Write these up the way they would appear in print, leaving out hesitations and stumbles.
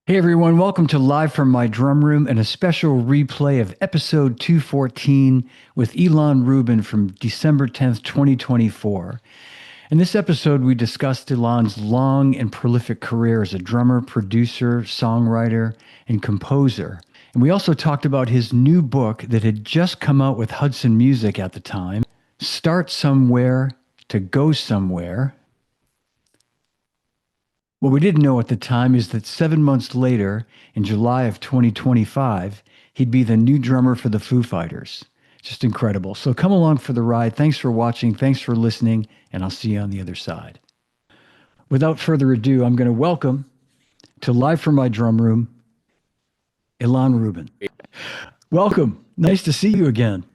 Hey everyone, welcome to Live from My Drum Room and a special replay of episode 214 with Ilan Rubin from December 10th, 2024. In this episode, we discussed Ilan's long and prolific career as a drummer, producer, songwriter, and composer. And we also talked about his new book that had just come out with Hudson Music at the time, Start Somewhere to Go Somewhere. What we didn't know at the time is that 7 months later, in July of 2025, he'd be the new drummer for the Foo Fighters. Just incredible. So come along for the ride. Thanks for watching. Thanks for listening. And I'll see you on the other side. Without further ado, I'm going to welcome to Live from My Drum Room, Ilan Rubin. Welcome. Nice to see you again.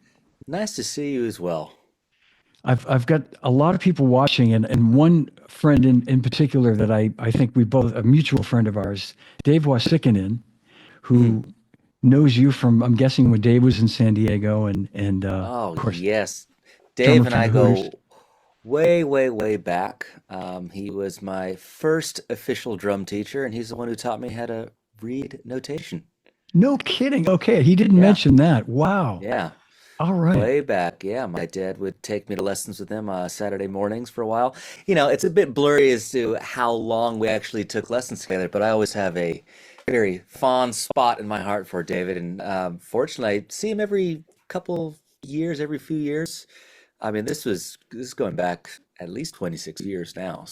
Nice to see you as well. I've got a lot of people watching, and one friend in particular that I think we both, a mutual friend of ours, Dave Wasikinen, who Mhm. knows you from, I'm guessing, when Dave was in San Diego, and Oh, of course, yes. drummer Dave and for the I Hooters. go way, way, way back. He was my first official drum teacher, and he's the one who taught me how to read notation. No kidding. Okay, he didn't Yeah, mention that. Wow. yeah. All right. Way back. Yeah, my dad would take me to lessons with him Saturday mornings for a while. It's a bit blurry as to how long we actually took lessons together, but I always have a very fond spot in my heart for David. And fortunately, I see him every couple years, every few years. I mean, this is going back at least 26 years now.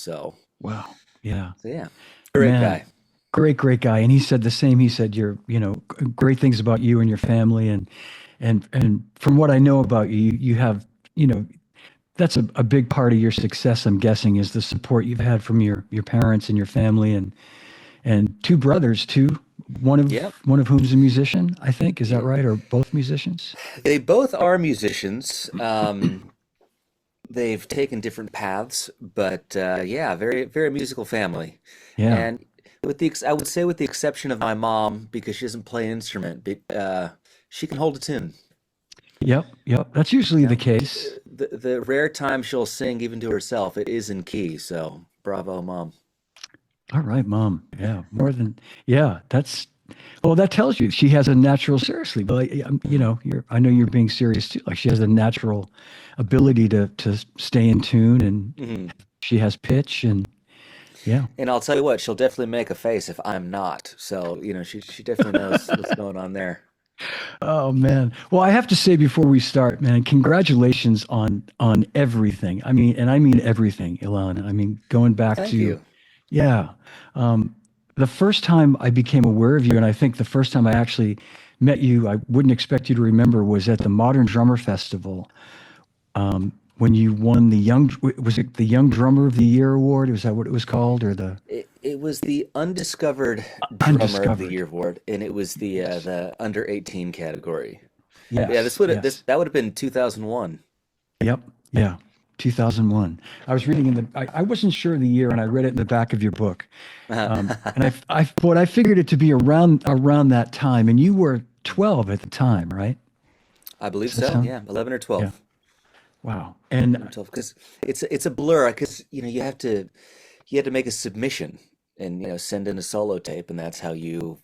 Wow. Yeah. So yeah, great Man, guy. great guy. And he said the same. He said great things about you and your family, and from what I know about you, you have, you know, that's a big part of your success, I'm guessing, is the support you've had from your parents and your family and two brothers too. One of Yep. one of whom's a musician, I think. Is that Yeah. right? Or both musicians? They both are musicians. They've taken different paths, but yeah, very very musical family. Yeah. And I would say with the exception of my mom, because she doesn't play an instrument, but she can hold a tune. Yep. Yep. That's usually the Yeah, case. the rare time she'll sing even to herself, it is in key. So bravo, mom. All right, mom. Yeah. More than yeah, that's well, that tells you she has a natural seriously, but Mhm. I know you're being serious too. Like she has a natural ability to stay in tune and Mhm. she has pitch and yeah. And I'll tell you what, she'll definitely make a face if I'm not. So she definitely knows what's going on there. Oh man. Well, I have to say before we start, man, congratulations on everything. I mean, and I mean everything, Ilana. I mean, going back Thank to you. yeah. Um, the first time I became aware of you, and I think the first time I actually met you, I wouldn't expect you to remember, was at the Modern Drummer Festival, when you won was it the Young Drummer of the Year award? Was that what it was called, or the It was the Undiscovered Drummer of the Undiscovered? Year award, and it was Yes. the under 18 category. But yeah, Yes. this Yes. that would have been 2001. Yep. Yeah. 2001. I was reading I wasn't sure of the year and I read it in the back of your book. And but I figured it to be around that time. And you were 12 at the time, right? I believe Does that so. sound? Yeah, 11 or Yeah. 12. Wow. 11 or And 12 because it's a blur because you had to make a submission and send in a solo tape, and that's how you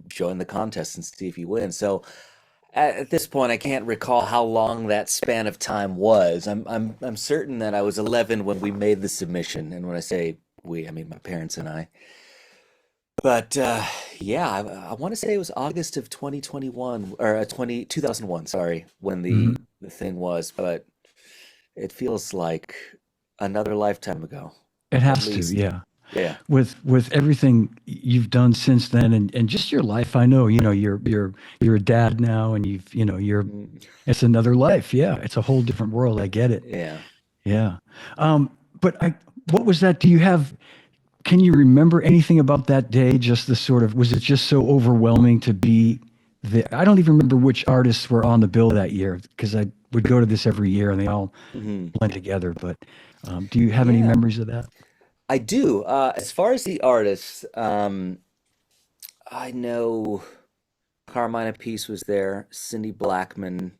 join the contest and see if you win. So at this point, I can't recall how long that span of time was. I'm certain that I was 11 when we made the submission, and when I say we, I mean my parents and I. But yeah, I want to say it was August of 2021 or 2001, sorry, when mhm, the thing was, but it feels like another lifetime ago, it at has to, least. yeah. Yeah. With everything you've done since then and just your life, I know, you're a dad now and Mm, it's another life. Yeah. It's a whole different world. I get it. yeah. Yeah. But what was that? Can you remember anything about that day? Just the sort of, was it just so overwhelming to be there? I don't even remember which artists were on the bill that year because I would go to this every year and they all Hmm. blend together. But do you have any Yeah, memories of that? I do. As far as the artists, I know Carmine Appice was there, Cindy Blackman.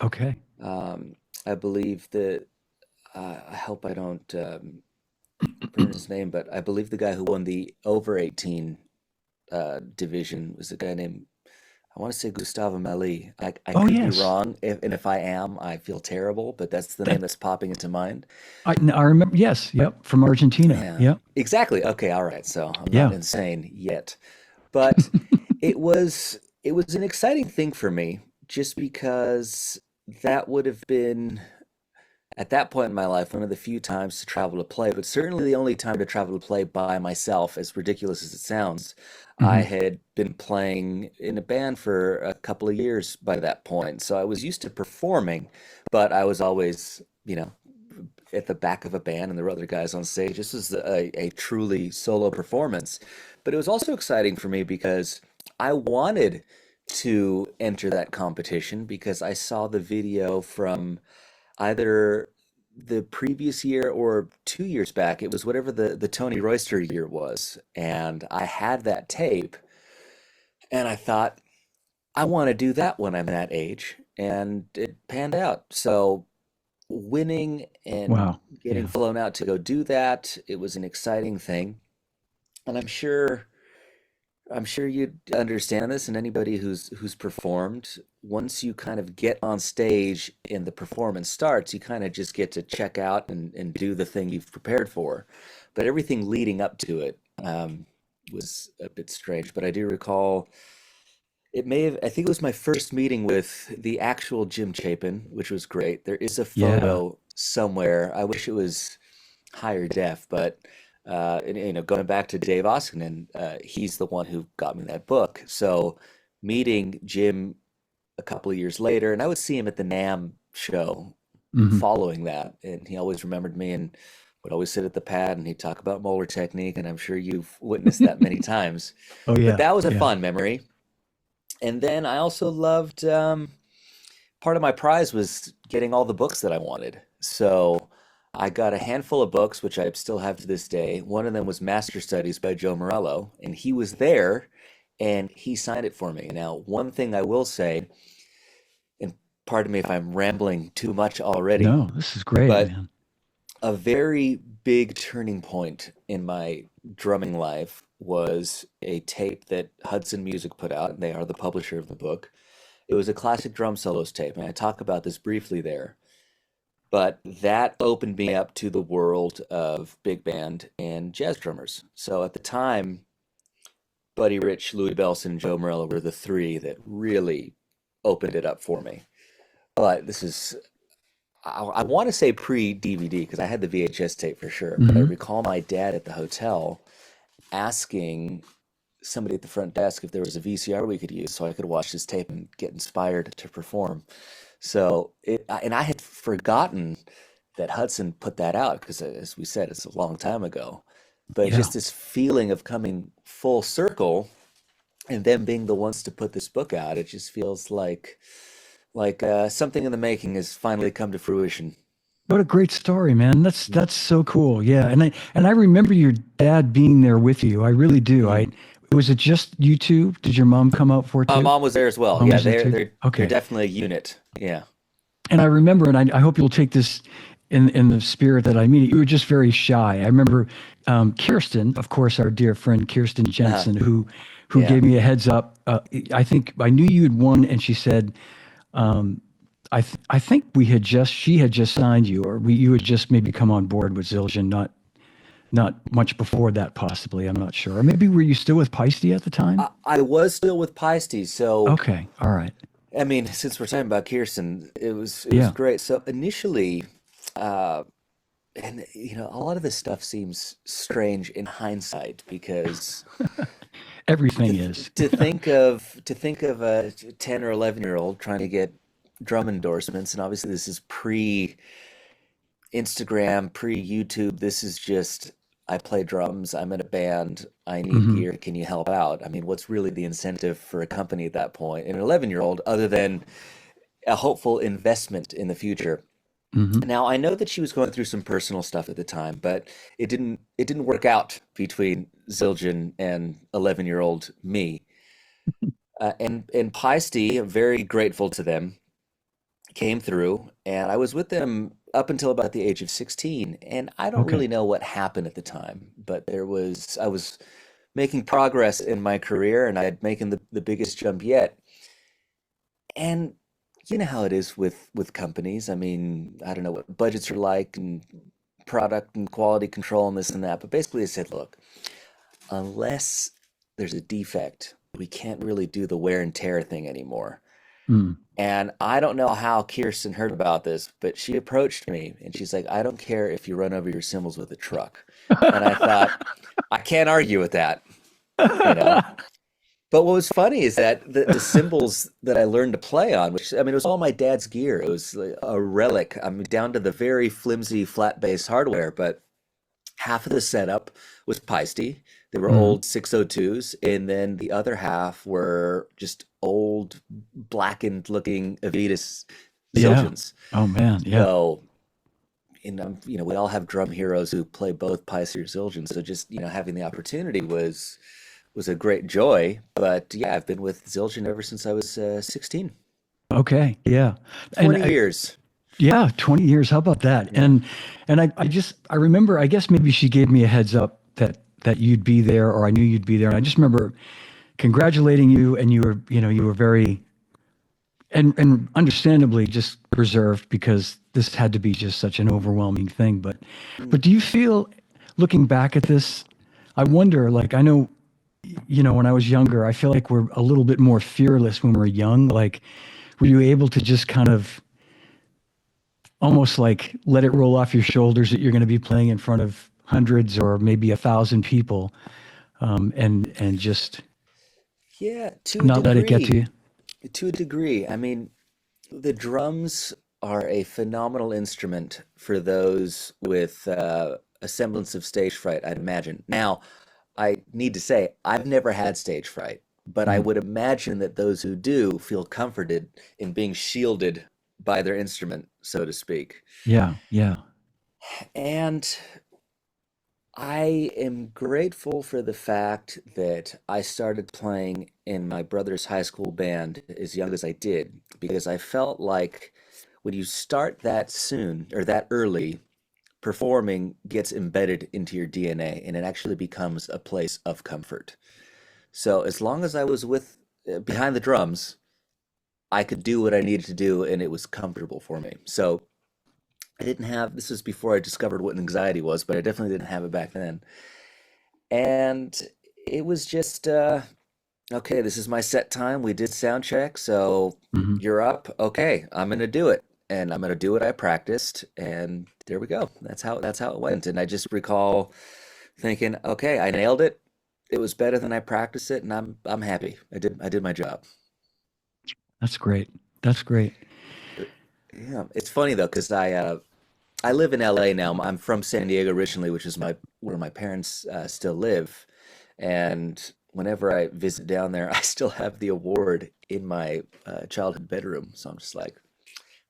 Okay. Um, I believe that I hope I don't burn his name, but I believe the guy who won the over 18 division was a guy named, I want to say Gustavo Mali. I Oh could be yes, wrong, and if I am, I feel terrible, but that's the name that that's popping into mind. I remember. Yes, yep, from Argentina. Yeah, Yep, exactly. Okay, all right. So I'm not yeah. insane yet, but it was an exciting thing for me just because that would have been at that point in my life one of the few times to travel to play, but certainly the only time to travel to play by myself, as ridiculous as it sounds. I Hmm. had been playing in a band for a couple of years by that point, so I was used to performing, but I was always, at the back of a band and there were other guys on stage. This was a truly solo performance. But it was also exciting for me because I wanted to enter that competition because I saw the video from either the previous year or 2 years back. It was whatever the Tony Royster year was. And I had that tape and I thought, I want to do that when I'm that age. And it panned out. So winning and Wow. getting Yeah. flown out to go do that, it was an exciting thing. And I'm sure you understand this, and anybody who's performed, once you kind of get on stage and the performance starts, you kind of just get to check out and do the thing you've prepared for. But everything leading up to it was a bit strange. But I do recall I think it was my first meeting with the actual Jim Chapin, which was great. There is a Yeah. photo somewhere. I wish it was higher def, but going back to Dave Oskinen, he's the one who got me that book. So meeting Jim a couple of years later, and I would see him at the NAM show Hmm. following that, and he always remembered me and would always sit at the pad and he'd talk about Moeller technique, and I'm sure you've witnessed that many times. Oh But yeah. that was a Yeah. fun memory. And then I also loved part of my prize was getting all the books that I wanted. So I got a handful of books, which I still have to this day. One of them was Master Studies by Joe Morello, and he was there and he signed it for me. Now, one thing I will say, and pardon me if I'm rambling too much already, No, this is great, but man. a very big turning point in my drumming life was a tape that Hudson Music put out, and they are the publisher of the book. It was a classic drum solos tape, and I talk about this briefly there. But that opened me up to the world of big band and jazz drummers. So at the time, Buddy Rich, Louis Bellson, and Joe Morello were the three that really opened it up for me. But this is, I want to say pre DVD because I had the VHS tape for sure. But I Hmm. recall my dad at the hotel asking somebody at the front desk if there was a VCR we could use so I could watch this tape and get inspired to perform. So and I had forgotten that Hudson put that out because, as we said, it's a long time ago. But Yeah. just this feeling of coming full circle and them being the ones to put this book out, it just feels like something in the making has finally come to fruition. What a great story, man. That's so cool. Yeah. And I remember your dad being there with you. I really do. Mm-hmm. I Was it just you two? Did your mom come out for it My too? mom was there as well. Mom Yeah, was there they're too? they're they're Okay. definitely a unit. Yeah. And I remember, and I hope you'll take this in the spirit that I mean it. You were just very shy. I remember Kirsten, of course, our dear friend Kirsten Uh-huh. Jensen, who Yeah. gave me a heads up. I think I knew you had won, and she said, I think she had just signed you, or you had just maybe come on board with Zildjian, not much before that, possibly. I'm not sure. Or maybe were you still with Peisty at the time? I was still with Peisty, so Okay, all right, I mean, since we're talking about Kirsten, it was yeah. great. So initially, uh, and a lot of this stuff seems strange in hindsight because to Everything th- is. to think of a 10 or 11-year-old trying to get drum endorsements, and obviously this is pre Instagram, pre YouTube. This is just I play drums. I'm in a band. I need Hmm. gear. Can you help out? I mean, what's really the incentive for a company at that point? An 11-year-old, other than a hopeful investment in the future. Hmm. Now, I know that she was going through some personal stuff at the time, but it didn't work out between Zildjian and 11-year-old me. And Peisty, I'm very grateful to them, came through, and I was with them up until about the age of 16. And I don't Okay. really know what happened at the time, but I was making progress in my career, and I had making the biggest jump yet. And you know how it is with companies. I mean, I don't know what budgets are like and product and quality control and this and that, but basically I said, look, unless there's a defect, we can't really do the wear and tear thing anymore. Mm. And I don't know how Kirsten heard about this, but she approached me and she's like, I don't care if you run over your cymbals with a truck. And I thought, I can't argue with that, you know. But what was funny is that the cymbals that I learned to play on, which I mean, it was all my dad's gear. It was like a relic. I mean, down to the very flimsy flat bass hardware, but half of the setup was Paiste. They were Mm. old 602s, and then the other half were just old blackened looking Avitas Yeah. Zildjians. Oh man. Yeah. So, and we all have drum heroes who play both Paiste or Zildjian. So just, having the opportunity was a great joy. But yeah, I've been with Zildjian ever since I was 16. Okay. Yeah. And 20 years. yeah, 20 years. How about that? Yeah. And I remember, I guess maybe she gave me a heads up that you'd be there, or I knew you'd be there. And I just remember congratulating you, and you were very and understandably just reserved, because this had to be just such an overwhelming thing. But do you feel, looking back at this, I wonder, like, I know, when I was younger, I feel like we're a little bit more fearless when we're young. Like, were you able to just kind of almost like let it roll off your shoulders that you're going to be playing in front of hundreds or maybe 1,000 people, and just Yeah, to a not let it get to degree. you? To a degree. I mean, the drums are a phenomenal instrument for those with a semblance of stage fright, I'd imagine. Now, I need to say, I've never had stage fright, but I Mm. would imagine that those who do feel comforted in being shielded by their instrument, so to speak. Yeah, yeah. And I am grateful for the fact that I started playing in my brother's high school band as young as I did, because I felt like when you start that soon or that early, performing gets embedded into your DNA and it actually becomes a place of comfort. So as long as I was with behind the drums, I could do what I needed to do and it was comfortable for me. So I didn't have, this was before I discovered what anxiety was, but I definitely didn't have it back then. And it was just, okay, this is my set time. We did sound check, so Hmm. you're up. Okay, I'm gonna do it. And I'm gonna do what I practiced, and there we go. That's how it went. And I just recall thinking, okay, I nailed it. It was better than I practiced it, and I'm happy. I did my job. That's great. That's great. Yeah, it's funny though, because I live in LA now. I'm from San Diego originally, which is my where my parents still live. And whenever I visit down there, I still have the award in my childhood bedroom. So I'm just like,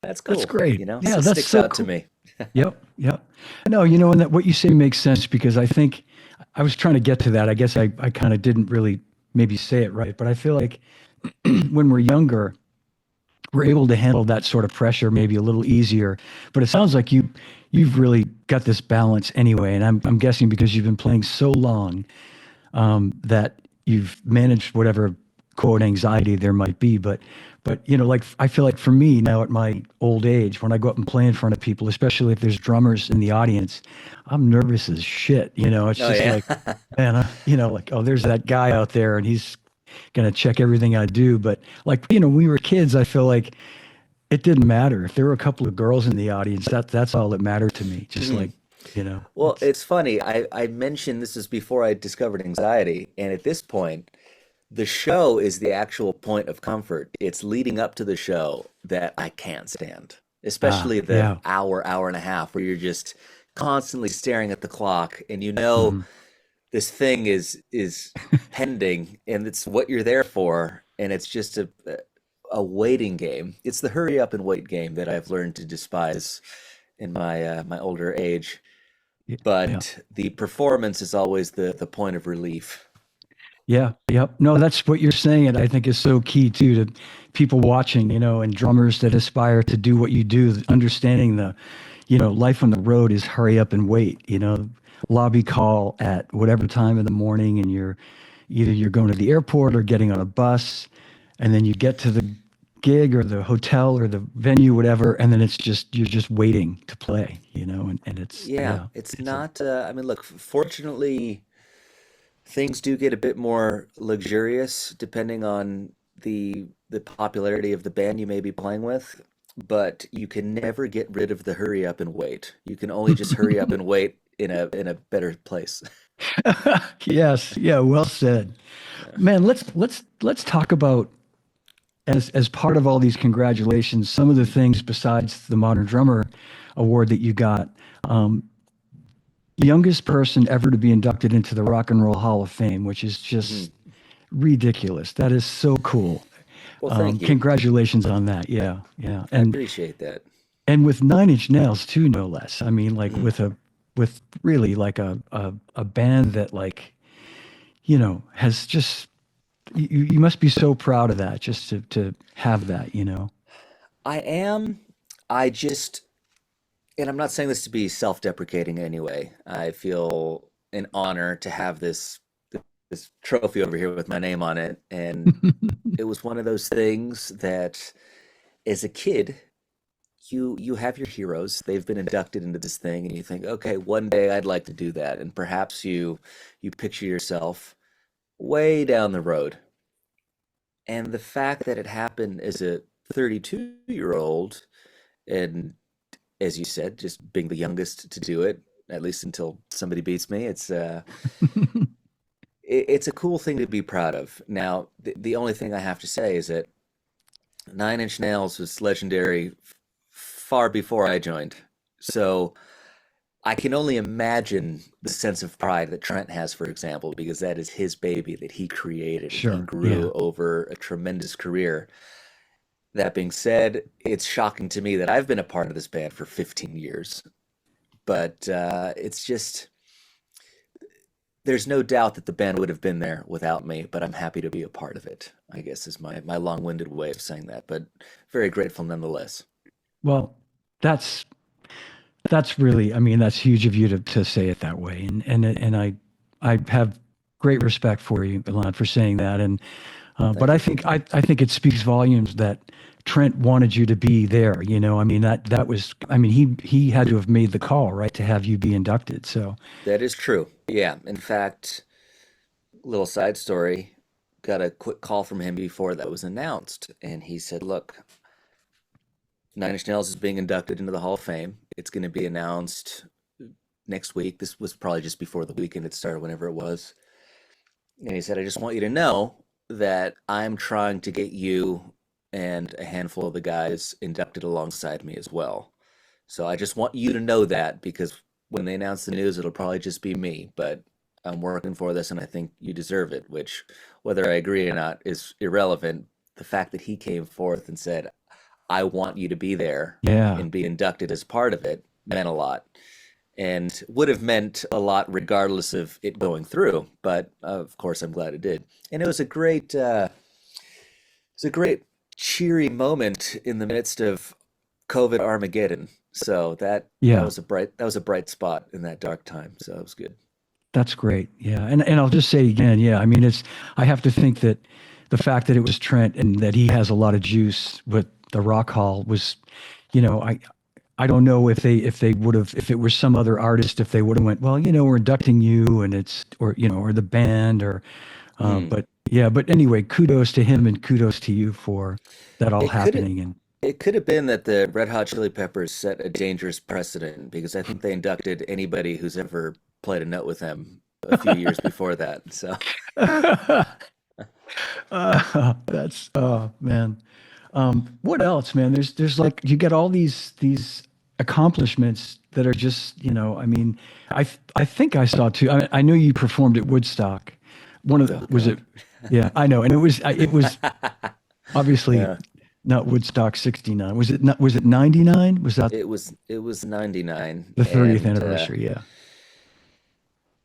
that's That's cool. great. Yeah, It that's sticks so out to cool. me. Yep, yep. No, and that what you say makes sense, because I think I was trying to get to that. I guess I kind of didn't really maybe say it right, but I feel like when we're younger, we're able to handle that sort of pressure maybe a little easier. But it sounds like you've really got this balance anyway, and I'm guessing because you've been playing so long, that you've managed whatever quote anxiety there might be. But like, I feel like for me now at my old age, when I go up and play in front of people, especially if there's drummers in the audience, I'm nervous as shit. It's Oh just yeah. like, man, like, oh, there's that guy out there, and he's gonna check everything I do. But like, when we were kids, I feel like it didn't matter if there were a couple of girls in the audience. That's all that mattered to me. Just like, Mhm. Well, it's it's funny. I mentioned this is before I discovered anxiety, and at this point, the show is the actual point of comfort. It's leading up to the show that I can't stand, especially the yeah. hour and a half where you're just constantly staring at the clock and Mhm. this thing is pending and it's what you're there for and it's just a waiting game. It's the hurry up and wait game that I've learned to despise in my older age. Yeah. But the performance is always the point of relief. Yeah, yep. No, that's what you're saying. And I think is so key too, to people watching, and drummers that aspire to do what you do, understanding life on the road is hurry up and wait. lobby call at whatever time in the morning, and you're going to the airport or getting on a bus, and then you get to the gig or the hotel or the venue, whatever, and then you're just waiting to play, and it's Yeah, yeah, it's it's a not. I mean, look, fortunately, things do get a bit more luxurious depending on the popularity of the band you may be playing with, but you can never get rid of the hurry up and wait. You can only just hurry up and wait in a better place. yes, yeah, well said. Yeah. Man, let's talk about as part of all these congratulations, some of the things besides the Modern Drummer Award that you got. Um, Youngest person ever to be inducted into the Rock and Roll Hall of Fame, which is Mhm. just ridiculous. That is so cool. Well, thank you. Congratulations on that. Yeah, yeah, I appreciate that. and with Nine Inch Nails too, no less. I mean, like Mhm. with really like a band that like has just you must be so proud of that just to have that. I am. I just, and I'm not saying this to be self-deprecating in any way. I feel an honor to have this trophy over here with my name on it, and it was one of those things that as a kid you have your heroes, they've been inducted into this thing, and you think, okay, one day I'd like to do that, and perhaps you picture yourself way down the road, and the fact that it happened as a 32-year-old, and as you said, just being the youngest to do it, at least until somebody beats me, it's a cool thing to be proud of. Now the only thing I have to say is that Nine Inch Nails was legendary far before I joined. So I can only imagine the sense of pride that Trent has, for example, because that is his baby that he created and he Sure. Yeah. grew over a tremendous career. That being said, it's shocking to me that I've been a part of this band for 15 years, but it's just, there's no doubt that the band would have been there without me, but I'm happy to be a part of it, I guess is my long-winded way of saying that, but very grateful nonetheless. Well, that's that's really, I mean, that's huge of you to say it that way, and I have great respect for you, Ilan, for saying that, and Well, but thank you. I think it speaks volumes that Trent wanted you to be there. I mean that was, I mean, he had to have made the call, right, to have you be inducted. So That is true. Yeah. In fact, little side story, got a quick call from him before that was announced, and he said, "Look, Nine Inch Nails is being inducted into the Hall of Fame. It's going to be announced next week." This was probably just before the weekend had started, whenever it was. And he said, "I just want you to know that I'm trying to get you and a handful of the guys inducted alongside me as well. So I just want you to know that because when they announce the news, it'll probably just be me, but I'm working for this and I think you deserve it," which, whether I agree or not, is irrelevant. The fact that he came forth and said, "I want you to be there yeah, and be inducted as part of it," meant a lot and would have meant a lot regardless of it going through. But of course, I'm glad it did. And it was a great cheery moment in the midst of COVID Armageddon. So yeah, that was a bright spot in that dark time. So it was good. that's great. Yeah, and I'll just say again, yeah, I mean, I have to think that the fact that it was Trent and that he has a lot of juice with the Rock Hall was, I don't know if they would have, if it was some other artist, if they would have went, well, we're inducting you and it's, or or the band, or Hmm. but yeah, but anyway, kudos to him and kudos to you for that all It could happening. And it could have been that the Red Hot Chili Peppers set a dangerous precedent because I think they inducted anybody who's ever played a note with them a few years before that. So that's, oh man. What else, man? There's like, you get all these accomplishments that are just, I mean, I think I saw too. I know you performed at Woodstock. oh Was it? God. Yeah, I know, and it was obviously Yeah, not Woodstock '69. Was it not? Was it '99? Was that it was 99 the 30th and anniversary? Yeah.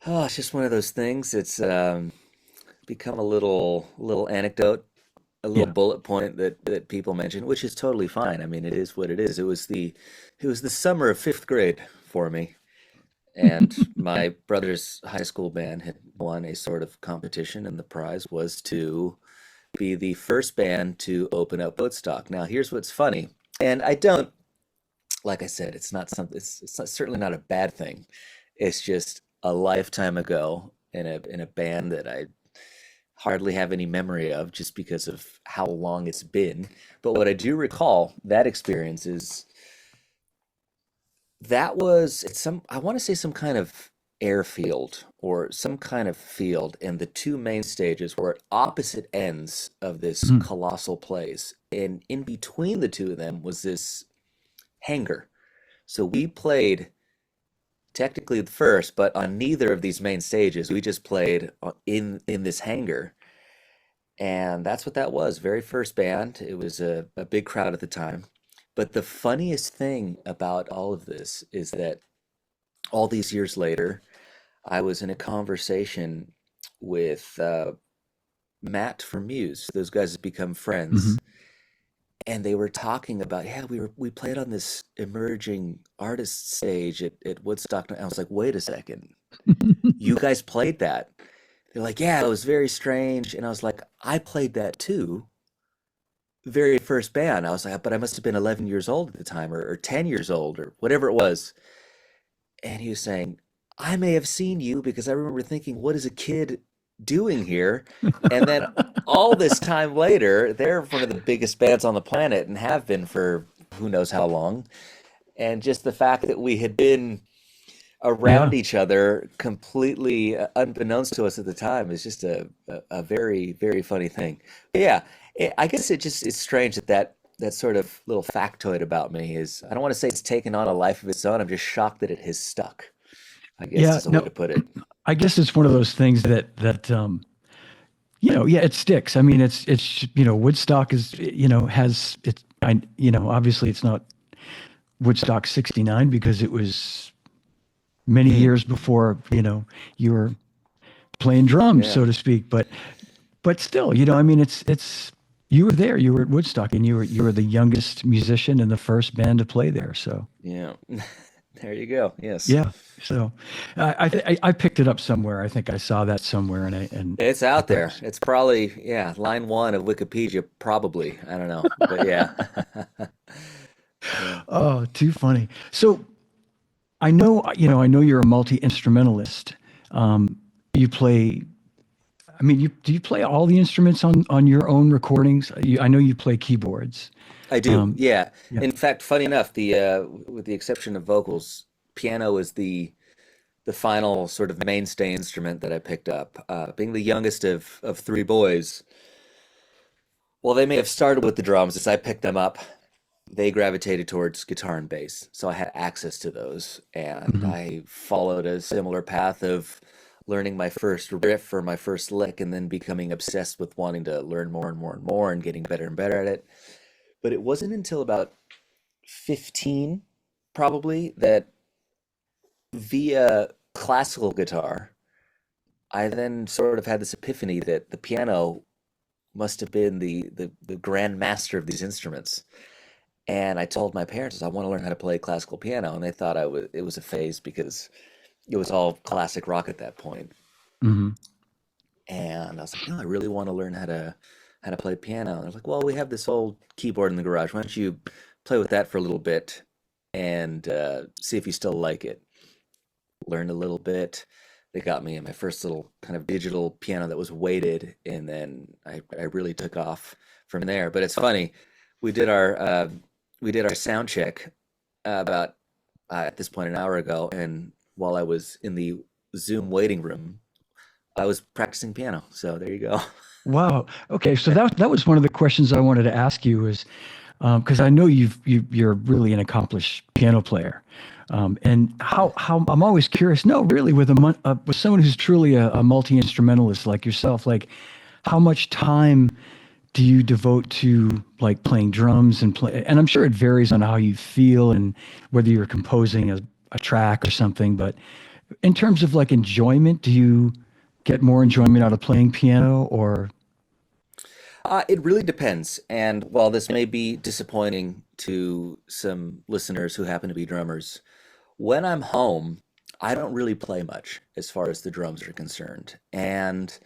oh, it's just one of those things. It's become a little anecdote, a little Yeah. bullet point that people mention, which is totally fine. I mean, it is what it is. It was the summer of fifth grade for me, and my brother's high school band had won a sort of competition, and the prize was to be the first band to open up Woodstock. Now, here's what's funny, and I don't, like I said, it's not something. It's not, certainly not a bad thing. It's just a lifetime ago in a band that I hardly have any memory of, just because of how long it's been. But what I do recall that experience is that was it's some I want to say some kind of airfield or some kind of field, and the two main stages were at opposite ends of this Mm. colossal place, and in between the two of them was this hangar. So we played technically the first, but on neither of these main stages. We just played in this hangar, and that's what that was. Very first band. It was a big crowd at the time. But the funniest thing about all of this is that all these years later, I was in a conversation with Matt from Muse. Those guys have become Hmm. friends, and they were talking about, yeah, we played on this emerging artist stage at Woodstock. And I was like, wait a second, you guys played that? They're like, yeah, it was very strange. And I was like, I played that too. Very first band. I was like, but I must have been 11 years old at the time, or 10 years old, or whatever it was. And he was saying, I may have seen you because I remember thinking, what is a kid doing here? And then all this time later, they're one of the biggest bands on the planet and have been for who knows how long. And just the fact that we had been Yeah. around each other completely unbeknownst to us at the time is just a very, very funny thing. But yeah, I guess it's strange that that sort of little factoid about me is, I don't want to say it's taken on a life of its own. I'm just shocked that it has stuck, I guess Yeah. is a way No, to put it. I guess it's one of those things yeah, it sticks. I mean, Woodstock has it's obviously it's not Woodstock 69 because it was many Hmm. years before, you were playing drums, Yeah. so to speak. But still, I mean, it's you were there, you were at Woodstock, and you were the youngest musician and the first band to play there. So Yeah. There you go. Yes. yeah, so I picked it up somewhere. I think I saw that somewhere, It's I out thought it there. was, It's probably, yeah, line one of Wikipedia, probably. I don't know. But yeah. Yeah. oh, too funny. So I know you're a multi-instrumentalist. You play. I mean, do you play all the instruments on your own recordings? I know you play keyboards. I do. Um, Yeah. yeah. In fact, funny enough, the with the exception of vocals, piano is the final sort of mainstay instrument that I picked up. Being the youngest of three boys, well, they may have started with the drums as I picked them up. They gravitated towards guitar and bass, so I had access to those, and Mhm. I followed a similar path of learning my first riff or my first lick, and then becoming obsessed with wanting to learn more and more and more, and getting better and better at it. But it wasn't until about 15, probably, that via classical guitar, I then sort of had this epiphany that the piano must have been the grand master of these instruments. And I told my parents, I want to learn how to play classical piano, and they thought it was a phase because it was all classic rock at that point. Mhm. And I was like, no, I really want to learn how to play piano. And they're like, well, we have this old keyboard in the garage. Why don't you play with that for a little bit and see if you still like it? Learned a little bit. They got me my first little kind of digital piano that was weighted, and then I really took off from there. But it's funny, we did our uh, we did our sound check about at this point an hour ago, and while I was in the Zoom waiting room, I was practicing piano. So there you go. Wow. Okay. So that was one of the questions I wanted to ask you is because I know you're really an accomplished piano player, and how I'm always curious. No, really, with someone who's truly a multi instrumentalist like yourself, like how much time do you devote to like playing drums and play? And I'm sure it varies on how you feel and whether you're composing a track or something. But in terms of like enjoyment, do you get more enjoyment out of playing piano or? It really depends. And while this may be disappointing to some listeners who happen to be drummers, when I'm home, I don't really play much as far as the drums are concerned. And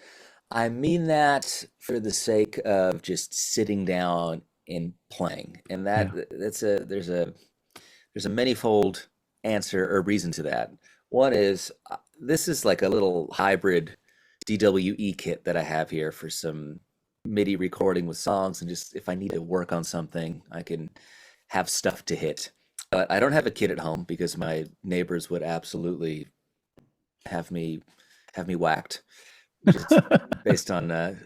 I mean that for the sake of just sitting down and playing. And Yeah. there's a manifold answer or reason to that. One is this is like a little hybrid DWE kit that I have here for some MIDI recording with songs, and just if I need to work on something, I can have stuff to hit. But I don't have a kit at home because my neighbors would absolutely have me have me whacked just based on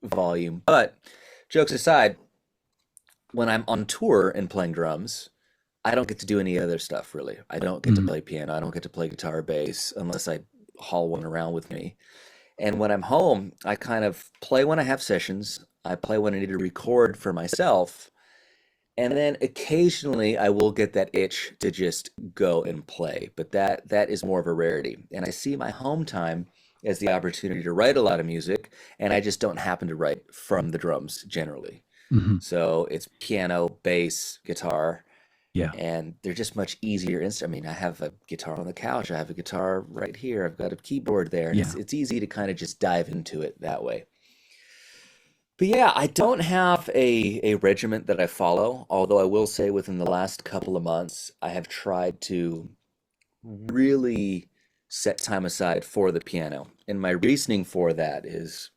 volume. But jokes aside, when I'm on tour and playing drums, I don't get to do any other stuff really. I don't get to Mhm. play piano. I don't get to play guitar or bass unless I haul one around with me. And when I'm home, I kind of play when I have sessions. I play when I need to record for myself. And then occasionally I will get that itch to just go and play. But that is more of a rarity. And I see my home time as the opportunity to write a lot of music, and I just don't happen to write from the drums generally. Mhm. So it's piano, bass, guitar, Yeah. and they're just much easier. I mean, I have a guitar on the couch. I have a guitar right here. I've got a keyboard there, and Yeah. it's easy to kind of just dive into it that way. But yeah, I don't have a regiment that I follow, although I will say within the last couple of months, I have tried to really set time aside for the piano. And my reasoning for that is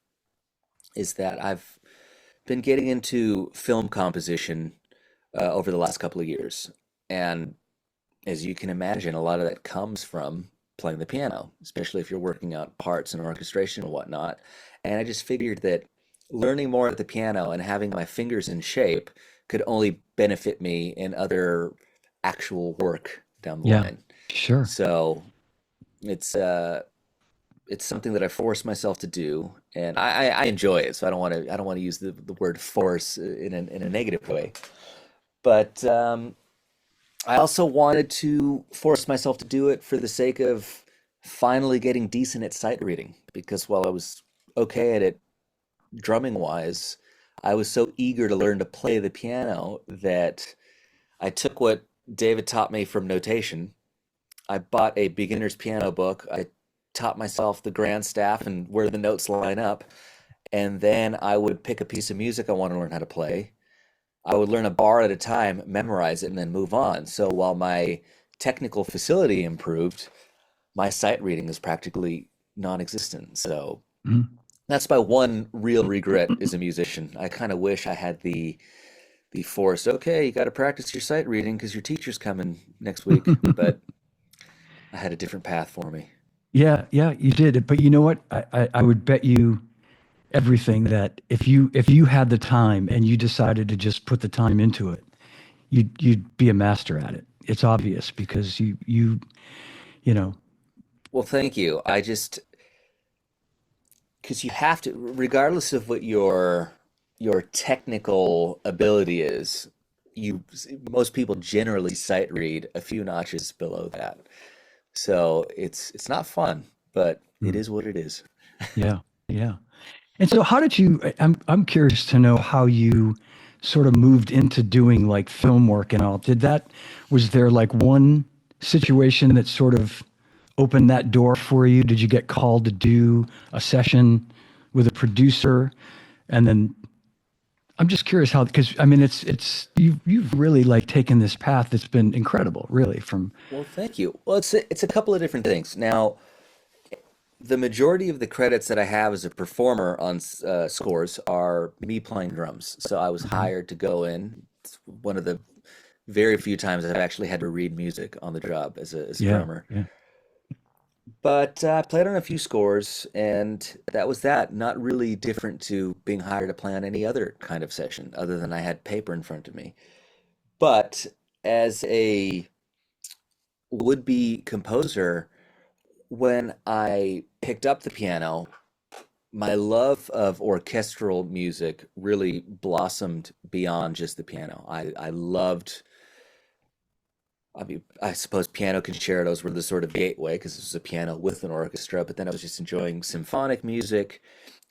that I've been getting into film composition over the last couple of years. And as you can imagine, a lot of that comes from playing the piano, especially if you're working out parts and orchestration and whatnot. And I just figured that learning more at the piano and having my fingers in shape could only benefit me in other actual work down the Yeah. line. Sure. So it's it's something that I force myself to do, and I enjoy it. So I don't want to use the word force in a negative way. But I also wanted to force myself to do it for the sake of finally getting decent at sight reading. Because while I was okay at it drumming wise, I was so eager to learn to play the piano that I took what David taught me from notation. I bought a beginner's piano book. I taught myself the grand staff and where the notes line up. And then I would pick a piece of music I want to learn how to play. I would learn a bar at a time, memorize it, and then move on. So while my technical facility improved, my sight reading is practically non-existent. So Mhm. that's my one real regret as a musician. I kind of wish I had the force. Okay, you got to practice your sight reading because your teacher's coming next week. But I had a different path for me. Yeah, yeah, you did. But you know what? I would bet you everything that if you had the time and you decided to just put the time into it, you'd be a master at it. It's obvious because you know, Well, thank you. I just because you have to, regardless of what your technical ability is, you most people generally sight read a few notches below that. So it's not fun, but it mm, is what it is. yeah, yeah. And so how did you I'm curious to know how you sort of moved into doing like film work and all. Was there like one situation that sort of opened that door for you? Did you get called to do a session with a producer? And then I'm just curious how, because I mean, you've really like taken this path that's been incredible, really. From Well, thank you. Well, it's a couple of different things. Now, the majority of the credits that I have as a performer on scores are me playing drums. So I was Mhm. hired to go in. It's one of the very few times I've actually had to read music on the job as a Yeah, drummer. yeah, But I played on a few scores, and that was that. Not really different to being hired to play on any other kind of session, other than I had paper in front of me. But as a would-be composer, when I picked up the piano, my love of orchestral music really blossomed beyond just the piano. I loved, I mean, I suppose piano concertos were the sort of gateway because it was a piano with an orchestra, but then I was just enjoying symphonic music.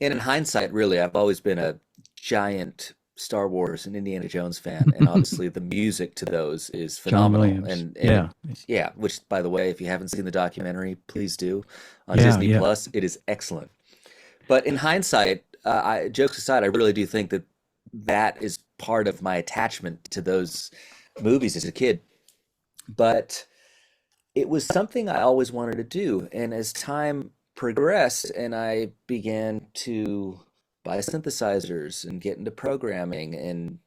And in hindsight, really, I've always been a giant Star Wars and Indiana Jones fan, and obviously the music to those is John phenomenal. Williams. And Yeah. yeah, which by the way, if you haven't seen the documentary, please do on Yeah. Disney Yeah. Plus. It is excellent. But in hindsight, jokes aside, I really do think that that is part of my attachment to those movies as a kid. But it was something I always wanted to do. And as time progressed and I began to buy synthesizers and get into programming and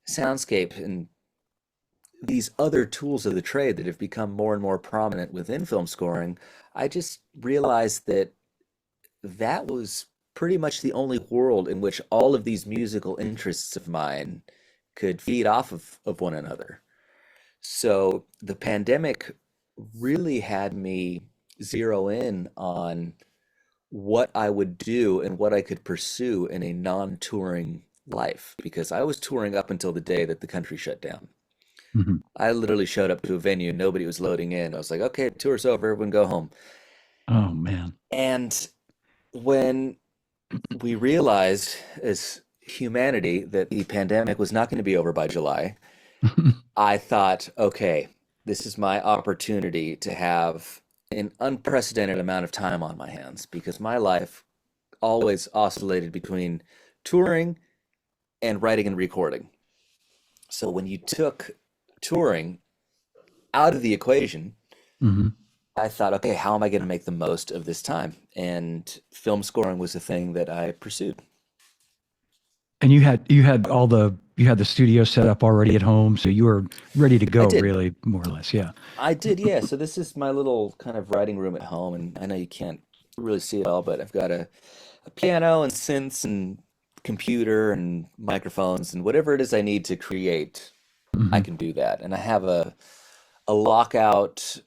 soundscape and these other tools of the trade that have become more and more prominent within film scoring, I just realized that that was pretty much the only world in which all of these musical interests of mine could feed off of one another. So the pandemic really had me zero in on what I would do and what I could pursue in a non-touring life because I was touring up until the day that the country shut down. Mhm. I literally showed up to a venue, nobody was loading in. I was like, okay, tour's over, everyone go home. Oh man. And when we realized as humanity that the pandemic was not going to be over by July, I thought, okay, this is my opportunity to have an unprecedented amount of time on my hands because my life always oscillated between touring and writing and recording. So when you took touring out of the equation, Mhm. I thought, okay, how am I going to make the most of this time? And film scoring was the thing that I pursued. And you had the studio set up already at home, so you were ready to I go, did. really, more or less. Yeah. I did, yeah. So this is my little kind of writing room at home, and I know you can't really see it all, but I've got a piano and synths and computer and microphones and whatever it is I need to create, I Hmm. can do that. And I have a lockout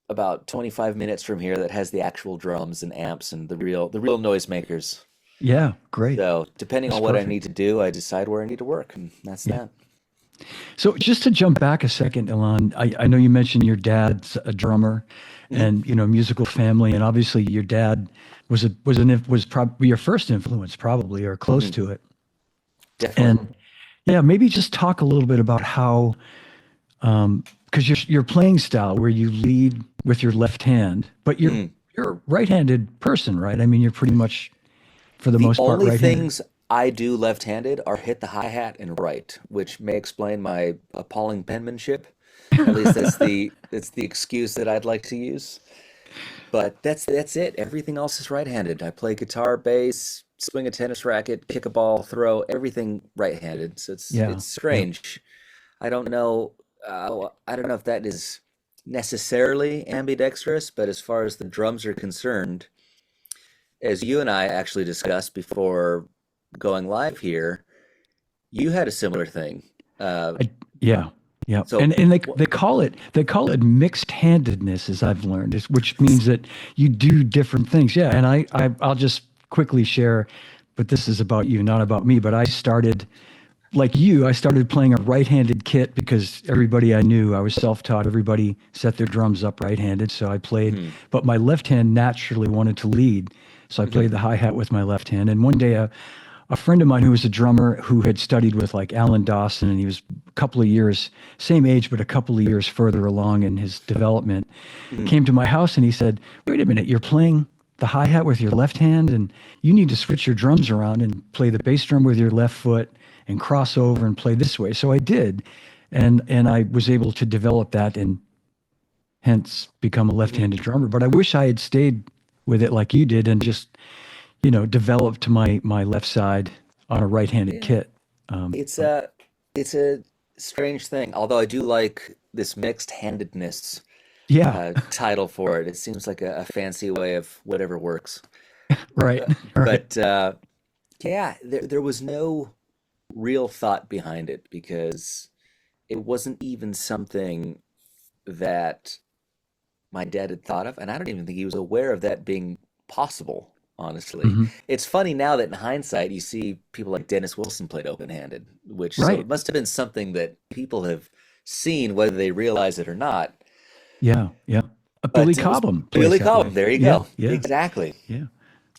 about 25 minutes from here that has the actual drums and amps and the real noisemakers. Yeah. Great. So depending That's on what I need perfect. to do, I decide where I need to work, and that's Yeah. that. So just to jump back a second, Ilan, I know you mentioned your dad's a drummer, Mhm. and musical family, and obviously your dad was probably your first influence, probably or close Mhm. to it. Definitely. And yeah, maybe just talk a little bit about how because your playing style where you lead with your left hand, but Mhm. you're a right-handed person, right? I mean, you're pretty much for the The most part only right-handed. things I do left-handed are hit the hi-hat and write, which may explain my appalling penmanship. At least that's the excuse that I'd like to use. But that's it. Everything else is right-handed. I play guitar, bass, swing a tennis racket, kick a ball, throw, everything right-handed. So it's Yeah. it's Yeah. strange. I don't know. I don't know if that is necessarily ambidextrous, but as far as the drums are concerned, as you and I actually discussed before going live here, you had a similar thing. Uh, I, yeah, yeah, so, and wh- they call it mixed handedness, as I've learned, which means that you do different things. Yeah, and I'll just quickly share, but this is about you, not about me. But I started like you. I started playing a right-handed kit because everybody I knew, I was self-taught. Everybody set their drums up right-handed, so I played. mhm, But my left hand naturally wanted to lead, so I mhm, played the hi-hat with my left hand. And one day, a friend of mine who was a drummer who had studied with like Alan Dawson, and he was a couple of years, same age, but a couple of years further along in his development, mhm. came to my house and he said, "Wait a minute, you're playing the hi-hat with your left hand and you need to switch your drums around and play the bass drum with your left foot and cross over and play this way." So I did. And I was able to develop that and hence become a Mhm. left-handed drummer. But I wish I had stayed with it like you did and just developed my left side on a right-handed Yeah, kit. it's But a strange thing. Although I do like this mixed handedness yeah, title for it. It seems like a fancy way of whatever works. right, right. But yeah, there was no real thought behind it because it wasn't even something that my dad had thought of, and I don't even think he was aware of that being possible, honestly. Hmm. It's funny now that in hindsight you see people like Dennis Wilson played open-handed, which so Right. it must have been something that people have seen whether they realize it or not. Yeah, yeah. Billy But it was Cobham plays Billy that Cobham. way. There you Yeah, go. yeah, Exactly. yeah.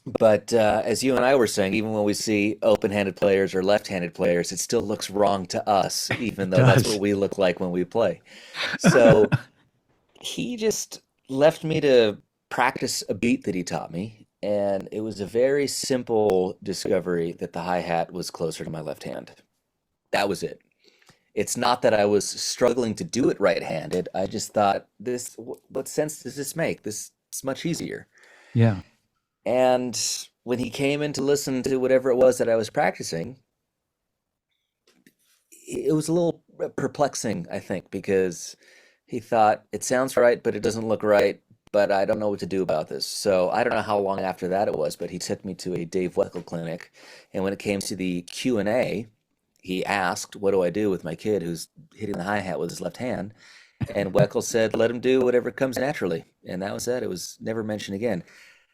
But as you and I were saying, even when we see open-handed players or left-handed players, it still looks wrong to us, even It though that's what does. we look like when we play. So he just left me to practice a beat that he taught me, and it was a very simple discovery that the hi-hat was closer to my left hand. That was it. It's not that I was struggling to do it right-handed. I just thought, what sense does this make? This is much easier. Yeah. And when he came in to listen to whatever it was that I was practicing, it was a little perplexing, I think, because he thought it sounds right, but it doesn't look right. But I don't know what to do about this. So I don't know how long after that it was, but he took me to a Dave Weckl clinic, and when it came to the Q&A, he asked, "What do I do with my kid who's hitting the hi hat with his left hand?" And Weckl said, "Let him do whatever comes naturally," and that was it. It was never mentioned again.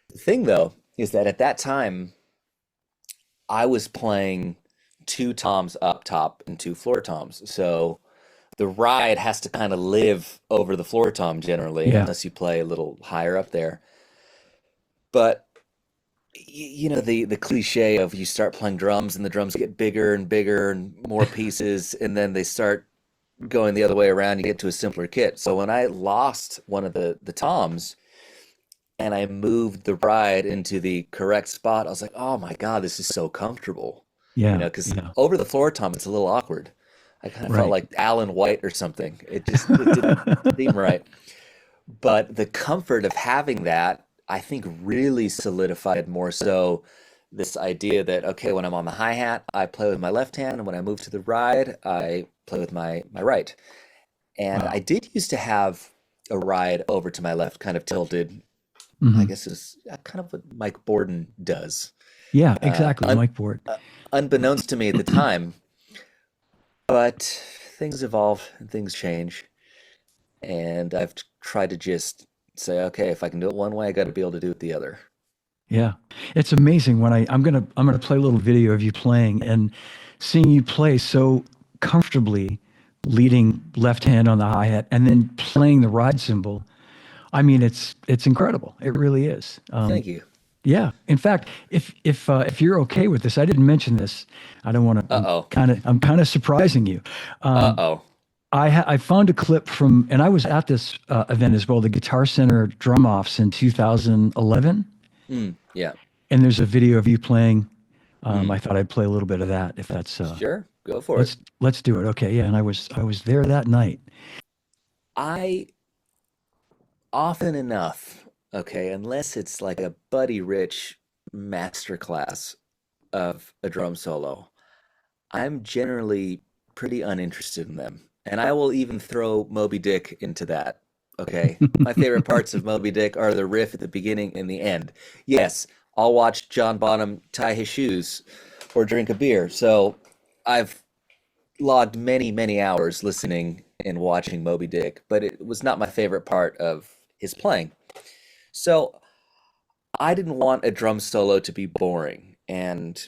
The thing, though, is that at that time I was playing two toms up top and two floor toms. So the ride has to kind of live over the floor tom generally, Yeah. unless you play a little higher up there. But you know the cliche of you start playing drums and the drums get bigger and bigger and more pieces, and then they start going the other way around. You get to a simpler kit. So when I lost one of the toms and I moved the ride into the correct spot, I was like, oh my God, this is so comfortable. You Yeah. know, because Yeah. over the floor tom, it's a little awkward. I kind of felt Right. like Alan White or something. It didn't seem right. But the comfort of having that, I think, really solidified more so this idea that, okay, when I'm on the hi-hat, I play with my left hand, and when I move to the ride, I play with my right. And I Wow. did used to have a ride over to my left, kind of tilted. I Hmm. guess is kind of what Mike Borden does. Yeah, Uh, exactly. un, Mike Board. Unbeknownst to me at the time, but things evolve and things change, and I've tried to just say, okay, if I can do it one way, I got to be able to do it the other. Yeah. It's amazing when I'm gonna play a little video of you playing and seeing you play so comfortably leading left hand on the hi-hat and then playing the ride cymbal. I mean, it's incredible. It really is. Thank you. Yeah. In fact, if you're okay with this, I didn't mention this. I don't want to. Uh-oh. I'm kind of surprising you. Um, Uh-oh. I found a clip from, and I was at this event as well, the Guitar Center Drum Offs in 2011, Yeah. and there's a video of you playing. Mm. I thought I'd play a little bit of that if that's Sure. Go for it. let's do it. Okay. Yeah. And I was there that night. I often enough, okay, unless it's like a Buddy Rich masterclass of a drum solo, I'm generally pretty uninterested in them. And I will even throw Moby Dick into that. Okay. My favorite parts of Moby Dick are the riff at the beginning and the end. Yes, I'll watch John Bonham tie his shoes or drink a beer. So I've logged many, many hours listening and watching Moby Dick, but it was not my favorite part of his playing. So I didn't want a drum solo to be boring. And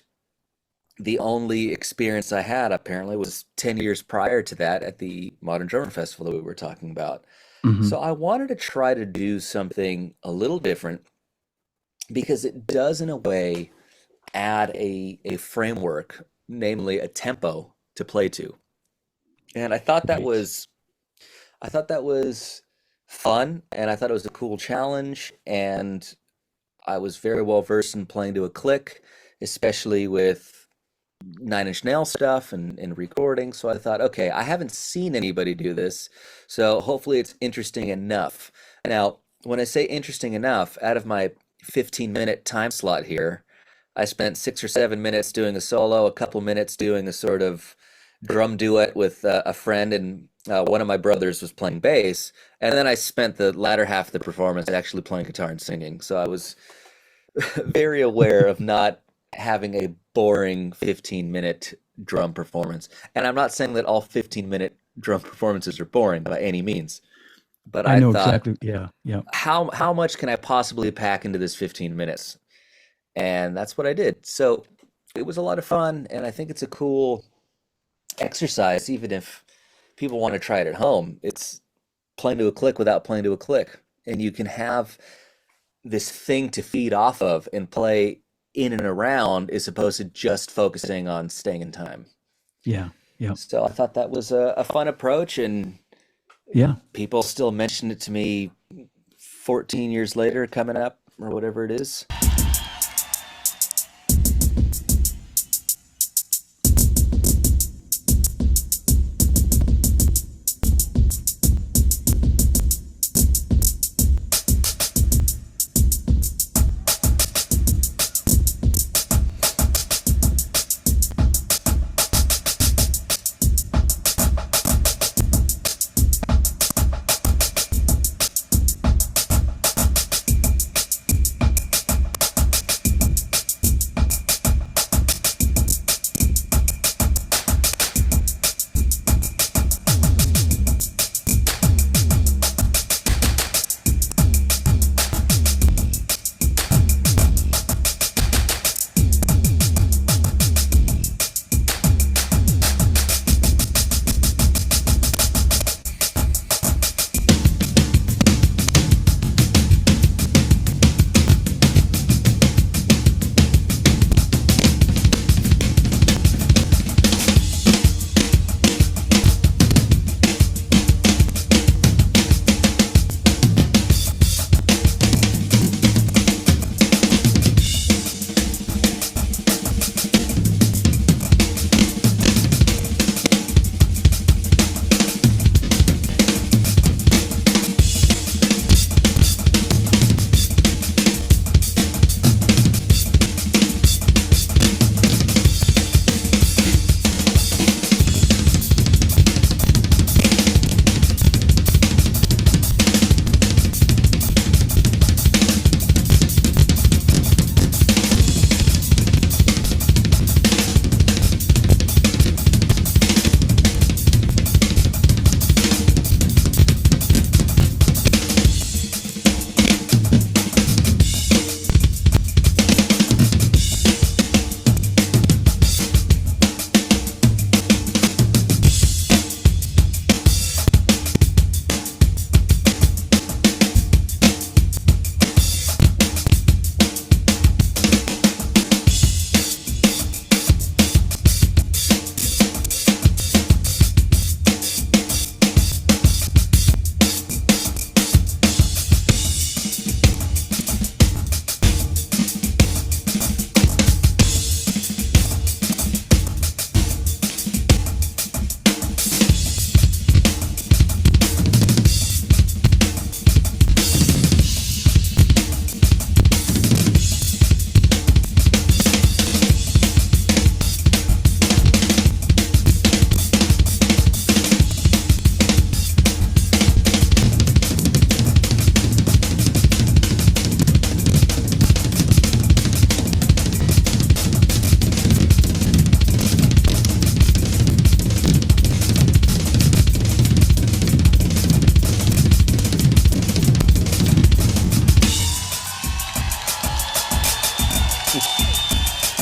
the only experience I had apparently was 10 years prior to that at the Modern Drummer Festival that we were talking about. Hmm. So I wanted to try to do something a little different because it does, in a way, add a framework, namely a tempo to play to. And Right. I thought that was fun, and I thought it was a cool challenge, and I was very well versed in playing to a click, especially with Nine Inch Nail stuff and recording. So I thought, okay, I haven't seen anybody do this, so hopefully it's interesting enough. Now, when I say interesting enough, out of my 15-minute time slot here, I spent 6 or 7 minutes doing a solo, a couple minutes doing a sort of drum duet with a friend, and one of my brothers was playing bass. And then I spent the latter half of the performance actually playing guitar and singing. So I was very aware of not having a boring 15-minute drum performance. And I'm not saying that all 15-minute drum performances are boring by any means, but I I know thought, exactly. Yeah. Yeah. how much can I possibly pack into this 15 minutes? And that's what I did. So it was a lot of fun, and I think it's a cool exercise, even if people want to try it at home. It's playing to a click without playing to a click. And you can have this thing to feed off of and play in and around as opposed to just focusing on staying in time. Yeah. Yeah. So I thought that was a fun approach, and Yeah. people still mention it to me 14 years later coming up or whatever it is.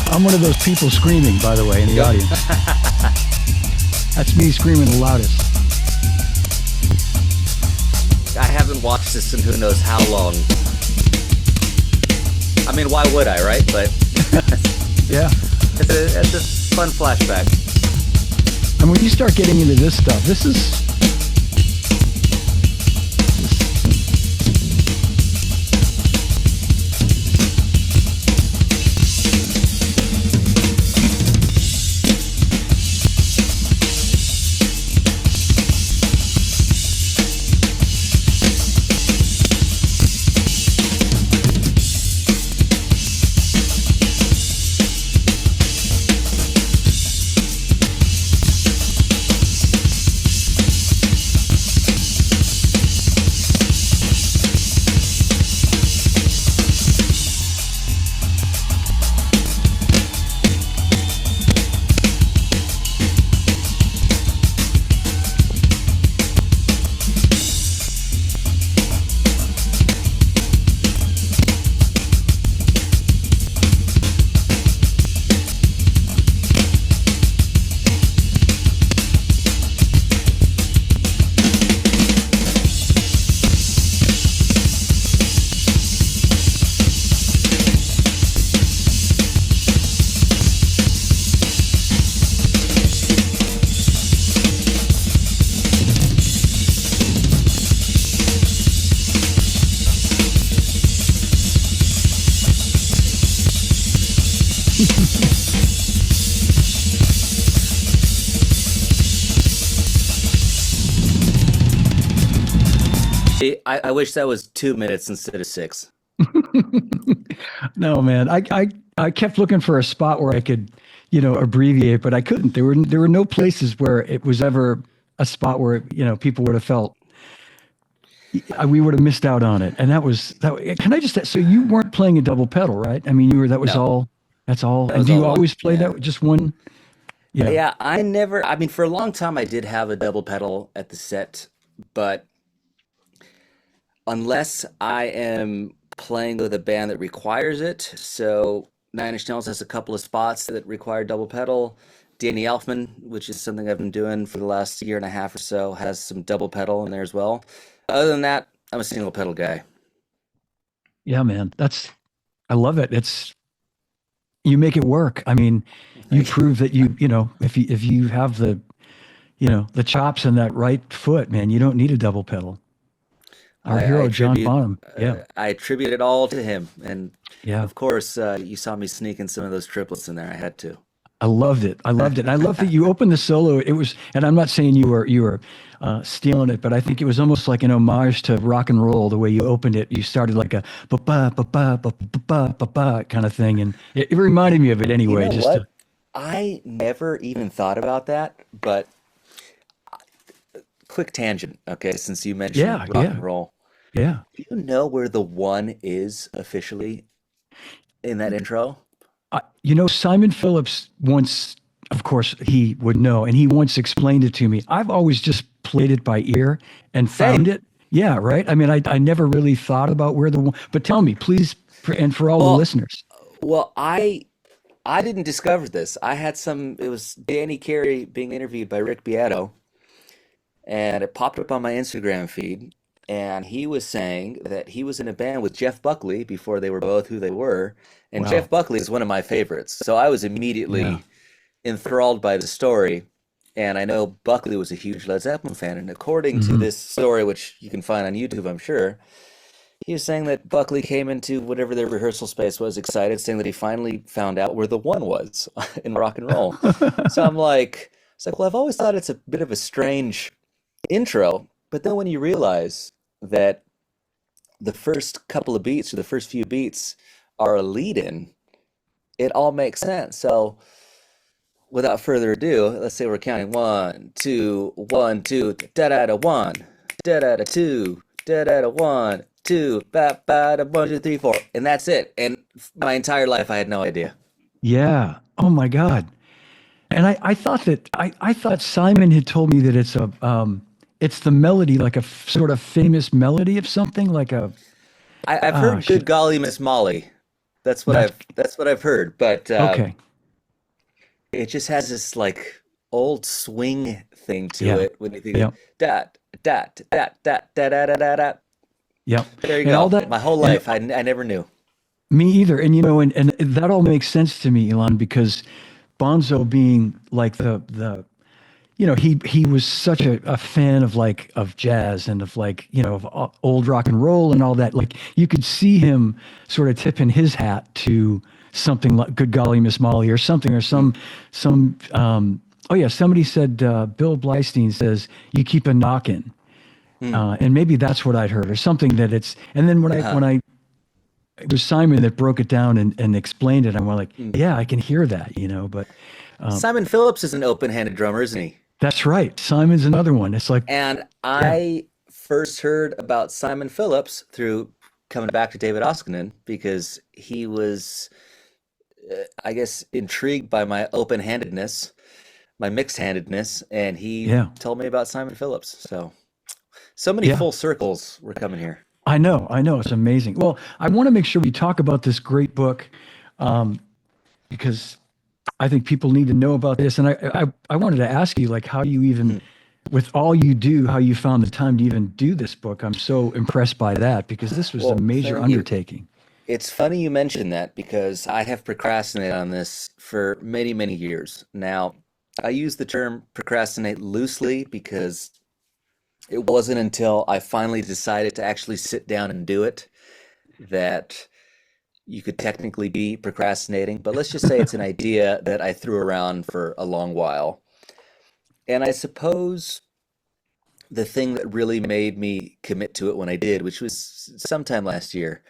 I'm one of those people screaming, by the way, in the audience. That's me screaming the loudest. I haven't watched this in who knows how long. I mean, why would I, right? But yeah, it's a fun flashback. And when you start getting into this stuff, this is... Honestly, I wish that was 2 minutes instead of 6. No, man. I kept looking for a spot where I could, abbreviate, but I couldn't. There were no places where it was ever a spot where, people would have felt we would have missed out on it. And that was that. Can I just, so you weren't playing a double pedal, right? I mean, that was No, all, that's all. that And was do all you one. always play Yeah. that just one? Yeah. Yeah, I mean, for a long time, I did have a double pedal at the set, but unless I am playing with a band that requires it, so Nine Inch Nails has a couple of spots that require double pedal. Danny Elfman, which is something I've been doing for the last year and a half or so, has some double pedal in there as well. Other than that, I'm a single pedal guy. Yeah, man. I love it. You make it work. I mean, you prove that if you have the chops and that right foot, man, you don't need a double pedal. Our I hero, John attribute Bonham. Yeah. I attribute it all to him, and Yeah. of course, you saw me sneaking some of those triplets in there. I had to. I loved it. I loved it. And I love that you opened the solo. It was, and I'm not saying you were stealing it, but I think it was almost like an homage to rock and roll. The way you opened it, you started like a ba ba ba ba ba ba ba ba ba kind of thing, and it reminded me of it You anyway. know Just to, what? I never even thought about that, but quick tangent, okay, since you mentioned yeah, rock yeah, and roll. yeah. Do you know where the one is officially in that intro? Simon Phillips once, of course, he would know, and he once explained it to me. I've always just played it by ear and found Same. it. Yeah, right. I mean, I never really thought about where the one, but tell me, please, and for all the Well, listeners. I didn't discover this. I had it was Danny Carey being interviewed by Rick Beato, and it popped up on my Instagram feed. And he was saying that he was in a band with Jeff Buckley before they were both who they were. And Jeff Wow. Buckley is one of my favorites. So I was Yeah. immediately enthralled by the story. And I know Buckley was a huge Led Zeppelin fan. And according to Hmm. this story, which you can find on YouTube, I'm sure, he was saying that Buckley came into whatever their rehearsal space was, excited, saying that he finally found out where the one was in rock and roll. So well, I've always thought it's a bit of a strange intro. But then when you realize that the first couple of beats or the first few beats are a lead in, it all makes sense. So without further ado, let's say we're counting 1, 2, 1, 2, da da da 1, da da da 2, da da da 1, 2, ba ba da 1, 2, 3, 4, and that's it. And my entire life, I had no idea. Yeah. Oh my God. And I thought I thought Simon had told me that it's the melody, like a sort of famous melody of something, like a I've ah heard "Good shit. Golly Miss Molly." That's That's what I've heard, but okay. it just has this like old swing thing to Yeah. it when you think of Yeah. da da da da da da da da da. Yeah. There you And all go. that, My whole and life, I never knew. me either. And and that all makes sense to me, Elon, because Bonzo being like he was such a fan of of jazz and of old rock and roll and all that. Like you could see him sort of tipping his hat to something like Good Golly Miss Molly or something or Mm. some oh yeah, somebody said Bill Blystein says you keep a knocking. Mm. And maybe that's what I'd heard or something that it's, and then Uh-huh. it was Simon that broke it down and explained it. I'm like, Mm. yeah, I can hear that, but Simon Phillips is an open-handed drummer, isn't he? that's right. Simon's another one. It's like, And yeah, I first heard about Simon Phillips through coming back to David Oskinen because he was, I guess, intrigued by my open-handedness, my mixed-handedness, and he yeah, told me about Simon Phillips. So many yeah. full circles were coming here. I know. It's amazing. Well, I want to make sure we talk about this great book um, because I think people need to know about this. And I wanted to ask you, like, how you even, Hmm. with all you do, how you found the time to even do this book. I'm so impressed by that because this was a Well, major thank you. undertaking. It's funny you mentioned that because I have procrastinated on this for many, many years. Now, I use the term procrastinate loosely because it wasn't until I finally decided to actually sit down and do it that you could technically be procrastinating. But let's just say it's an idea that I threw around for a long while. And I suppose the thing that really made me commit to it when I did, which was sometime last year,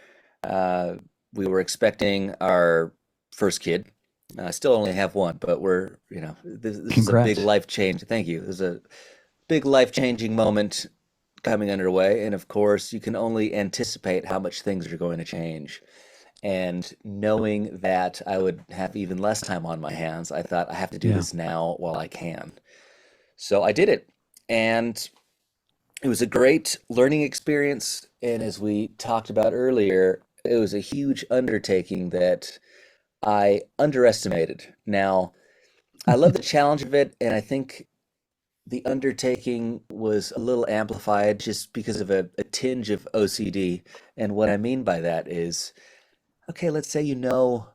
uh, we were expecting our first kid. I still only have one, but this is a big Congrats. life change. Thank you. This is a big life changing moment coming underway. And of course, you can only anticipate how much things are going to change. And knowing that I would have even less time on my hands, I thought I have to do Yeah. this now while I can. So I did it. And it was a great learning experience. And as we talked about earlier, it was a huge undertaking that I underestimated. Now, I love the challenge of it, and I think the undertaking was a little amplified just because of a tinge of OCD. And what I mean by that is, okay, let's say you know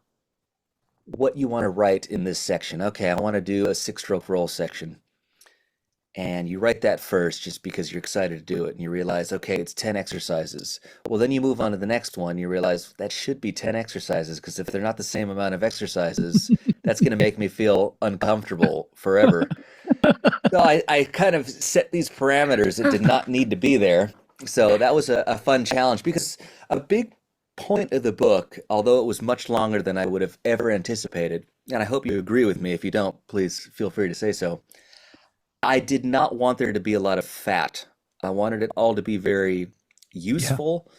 what you want to write in this section. Okay, I want to do a six-stroke roll section. And you write that first just because you're excited to do it. And you realize, okay, it's 10 exercises. Well, then you move on to the next one. You realize that should be 10 exercises because if they're not the same amount of exercises, that's going to make me feel uncomfortable forever. So I kind of set these parameters that did not need to be there. So that was a fun challenge because a big point of the book, although it was much longer than I would have ever anticipated, and I hope you agree with me. If you don't, please feel free to say so. I did not want there to be a lot of fat. I wanted it all to be very Yeah. useful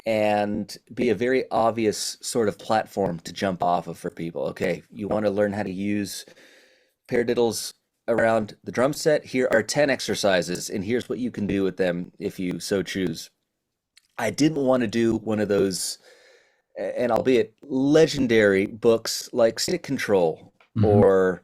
and be a very obvious sort of platform to jump off of for people. Okay, you want to learn how to use paradiddles around the drum set? Here are 10 exercises, and here's what you can do with them if you so choose. I didn't want to do one of those, and albeit legendary books like Stick Control Hmm. or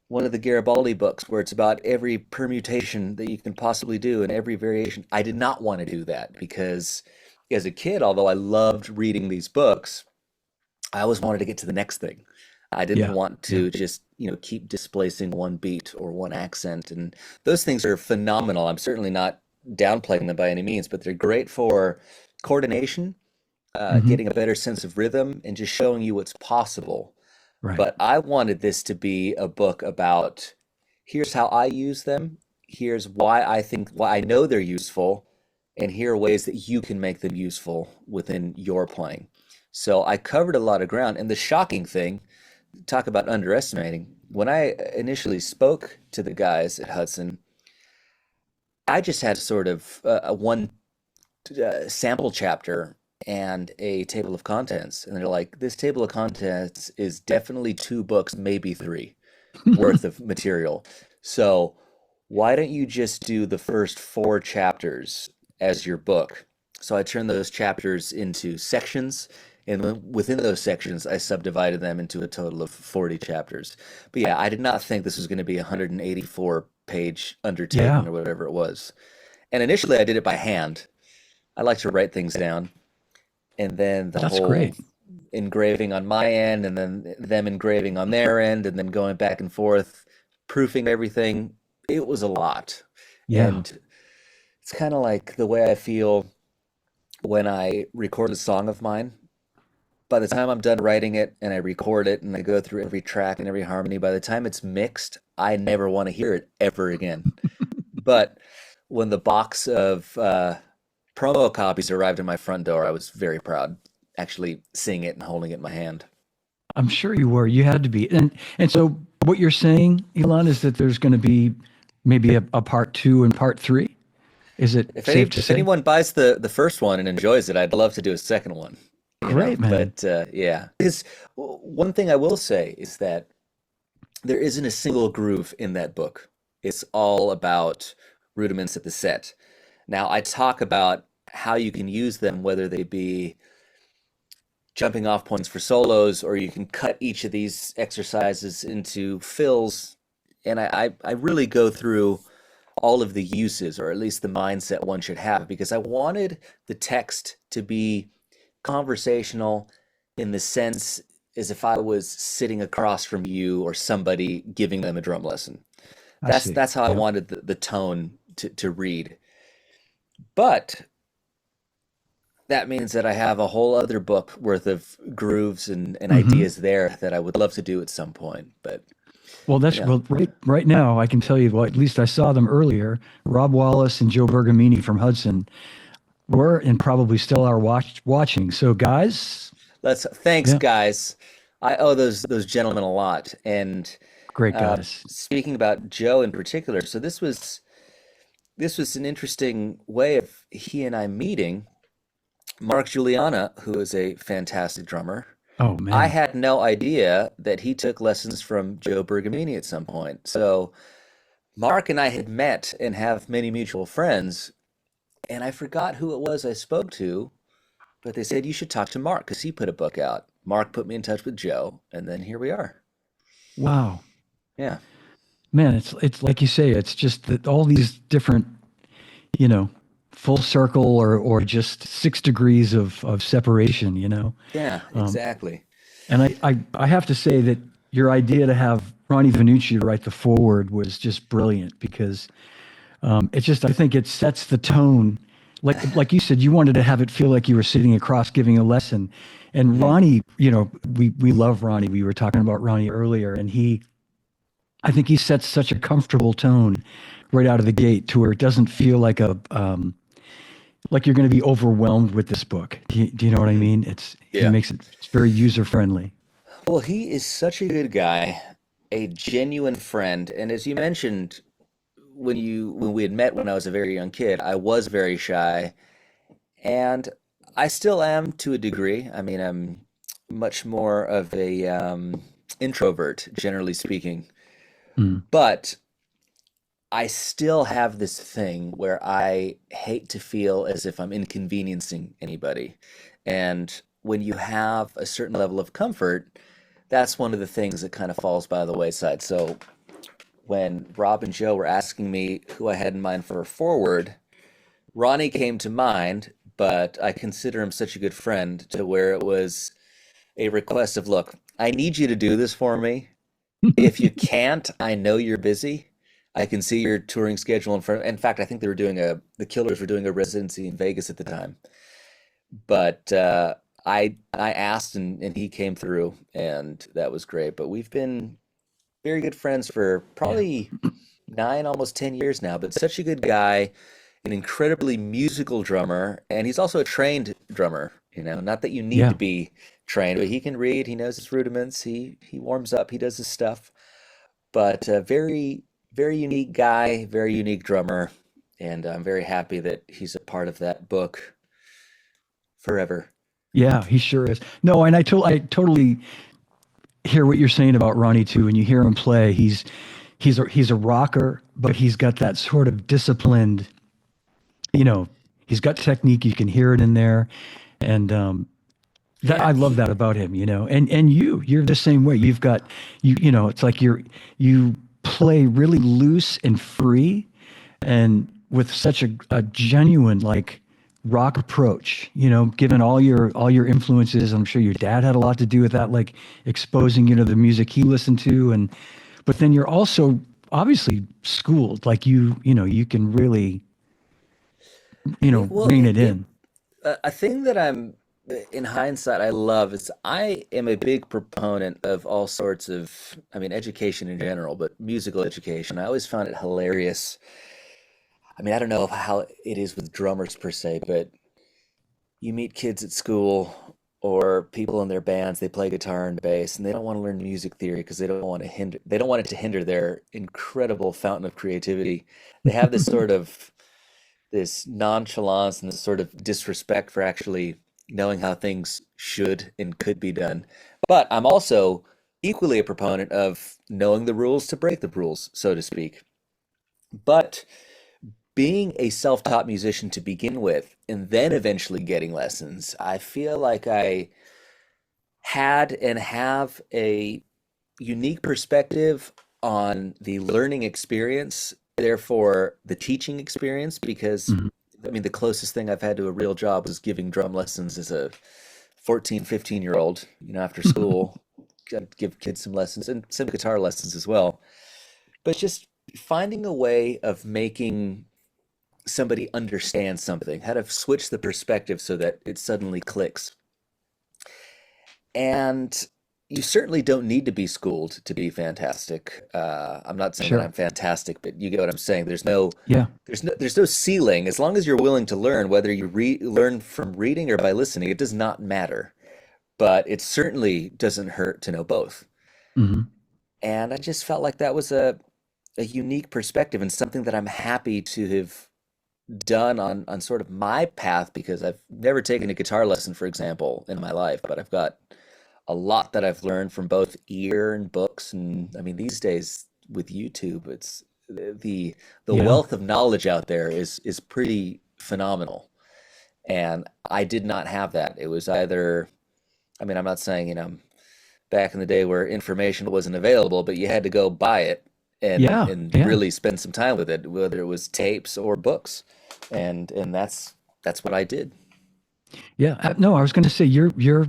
one of the Garibaldi books where it's about every permutation that you can possibly do and every variation. I did not want to do that because as a kid, although I loved reading these books, I always wanted to get to the next thing. I didn't Yeah. want Yeah. to just, keep displacing one beat or one accent. And those things are phenomenal. I'm certainly not downplaying them by any means, but they're great for coordination, Hmm. getting a better sense of rhythm, and just showing you what's possible. Right. But I wanted this to be a book about here's how I use them, here's why I know they're useful, and here are ways that you can make them useful within your playing. So I covered a lot of ground. And the shocking thing, talk about underestimating, when I initially spoke to the guys at Hudson, I just had sort of a one sample chapter and a table of contents. And they're like, this table of contents is definitely two books, maybe three worth of material. So why don't you just do the first four chapters as your book? So I turned those chapters into sections. And within those sections, I subdivided them into a total of 40 chapters. But yeah, I did not think this was going to be a 184-page undertaking Yeah. or whatever it was. And initially, I did it by hand. I like to write things down, and then the That's whole great. engraving on my end, and then them engraving on their end, and then going back and forth, proofing everything. It was a lot. Yeah. And it's kind of like the way I feel when I record a song of mine. By the time I'm done writing it and I record it and I go through every track and every harmony, by the time it's mixed, I never want to hear it ever again. But when the box of promo copies arrived at my front door, I was very proud, actually seeing it and holding it in my hand. I'm sure you were. You had to be. And so what you're saying, Elon, is that there's going to be maybe a part two and part three? Is it safe to If say? anyone buys the first one and enjoys it, I'd love to do a second one. Great, man. But yeah, because one thing I will say is that there isn't a single groove in that book. It's all about rudiments at the set. Now, I talk about how you can use them, whether they be jumping off points for solos, or you can cut each of these exercises into fills. And I really go through all of the uses, or at least the mindset one should have, because I wanted the text to be conversational in the sense as if I was sitting across from you or somebody giving them a drum lesson. I That's see. that's how I Yep. wanted the tone to read. But that means that I have a whole other book worth of grooves and Hmm. ideas there that I would love to do at some point. But Well, You that's know, well right now I can tell you, well, at least I saw them earlier. Rob Wallace and Joe Bergamini from Hudson were and probably still are watching. So guys, thanks, yeah, guys. I owe those gentlemen a lot. And great guys. speaking about Joe in particular, so this was an interesting way of he and I meeting. Mark Juliana, who is a fantastic drummer, Oh I man. had no idea that he took lessons from Joe Bergamini at some point. So Mark and I had met and have many mutual friends, and I forgot who it was I spoke to, but they said you should talk to Mark because he put a book out. Mark put me in touch with Joe, and then here we are. Wow. Yeah. Man, it's like you say, it's just that all these different, you know, full circle or just 6 degrees of separation, you know. Yeah, Um, exactly. and I have to say that your idea to have Ronnie Vanucci write the foreword was just brilliant because it just I think it sets the tone. Like you said, you wanted to have it feel like you were sitting across giving a lesson. And Hmm. Ronnie, you know, we love Ronnie. We were talking about Ronnie earlier, and I think he sets such a comfortable tone right out of the gate to where it doesn't feel like a like you're going to be overwhelmed with this book. Do you know what I Hmm. mean? He Yeah. makes it's very user friendly. Well, he is such a good guy, a genuine friend, and as you mentioned, when we had met when I was a very young kid, I was very shy, and I still am to a degree. I mean, I'm much more of a introvert, generally speaking, Mm. but I still have this thing where I hate to feel as if I'm inconveniencing anybody. And when you have a certain level of comfort, that's one of the things that kind of falls by the wayside. So when Rob and Joe were asking me who I had in mind for a forward, Ronnie came to mind, but I consider him such a good friend to where it was a request of, look, I need you to do this for me. If you can't, I know you're busy. I can see your touring schedule in front. In fact, I think the Killers were doing a residency in Vegas at the time. But I asked and he came through, and that was great. But we've been very good friends for Yeah. probably 9, almost 10 years now. But such a good guy, an incredibly musical drummer, and he's also a trained drummer. You know, not that you need to Yeah. be trained, but he can read. He knows his rudiments. He warms up. He does his stuff. But a very unique guy, very unique drummer, and I'm very happy that he's a part of that book forever. Yeah, he sure is. No, and I totally hear what you're saying about Ronnie too. When you hear him play, he's a rocker, but he's got that sort of disciplined, you know, he's got technique. You can hear it in there, and that Yeah, I love that about him. You know, and you're the same way. You've got you know, it's like you play really loose and free, and with such a genuine like rock approach, you know, given all your influences. I'm sure your dad had a lot to do with that, like exposing you to the music he listened to. And but then you're also obviously schooled, like you know, you can really, you yeah. know, Well, rein it in. a thing that I'm in hindsight I love is I am a big proponent of all sorts of, I mean, education in general, but musical education. I always found it hilarious. I mean, I don't know how it is with drummers per se, but you meet kids at school or people in their bands, they play guitar and bass, and they don't want to learn music theory because they don't want it to hinder their incredible fountain of creativity. They have this nonchalance and this sort of disrespect for actually knowing how things should and could be done. But I'm also equally a proponent of knowing the rules to break the rules, so to speak. But being a self-taught musician to begin with and then eventually getting lessons, I feel like I had and have a unique perspective on the learning experience, therefore the teaching experience, because Mhm. I mean the closest thing I've had to a real job was giving drum lessons as a 14, 15-year old, you know, after school. I'd give kids some lessons and some guitar lessons as well. But just finding a way of making somebody understand something, how to switch the perspective so that it suddenly clicks. And you certainly don't need to be schooled to be fantastic. I'm not saying that I'm Sure. fantastic, but you get what I'm saying. Yeah. There's no ceiling as long as you're willing to learn. Whether you learn from reading or by listening, it does not matter. But it certainly doesn't hurt to know both. Hmm. And I just felt like that was a unique perspective and something that I'm happy to have done on sort of my path because I've never taken a guitar lesson, for example, in my life, but I've got a lot that I've learned from both ear and books. And I mean, these days with YouTube, it's the Yeah. wealth of knowledge out there is pretty phenomenal. And I did not have that. It was either, I mean, I'm not saying, back in the day where information wasn't available, but you had to go buy it Yeah. and Yeah. really spend some time with it, whether it was tapes or books. And that's what I did. Yeah. No, I was going to say you're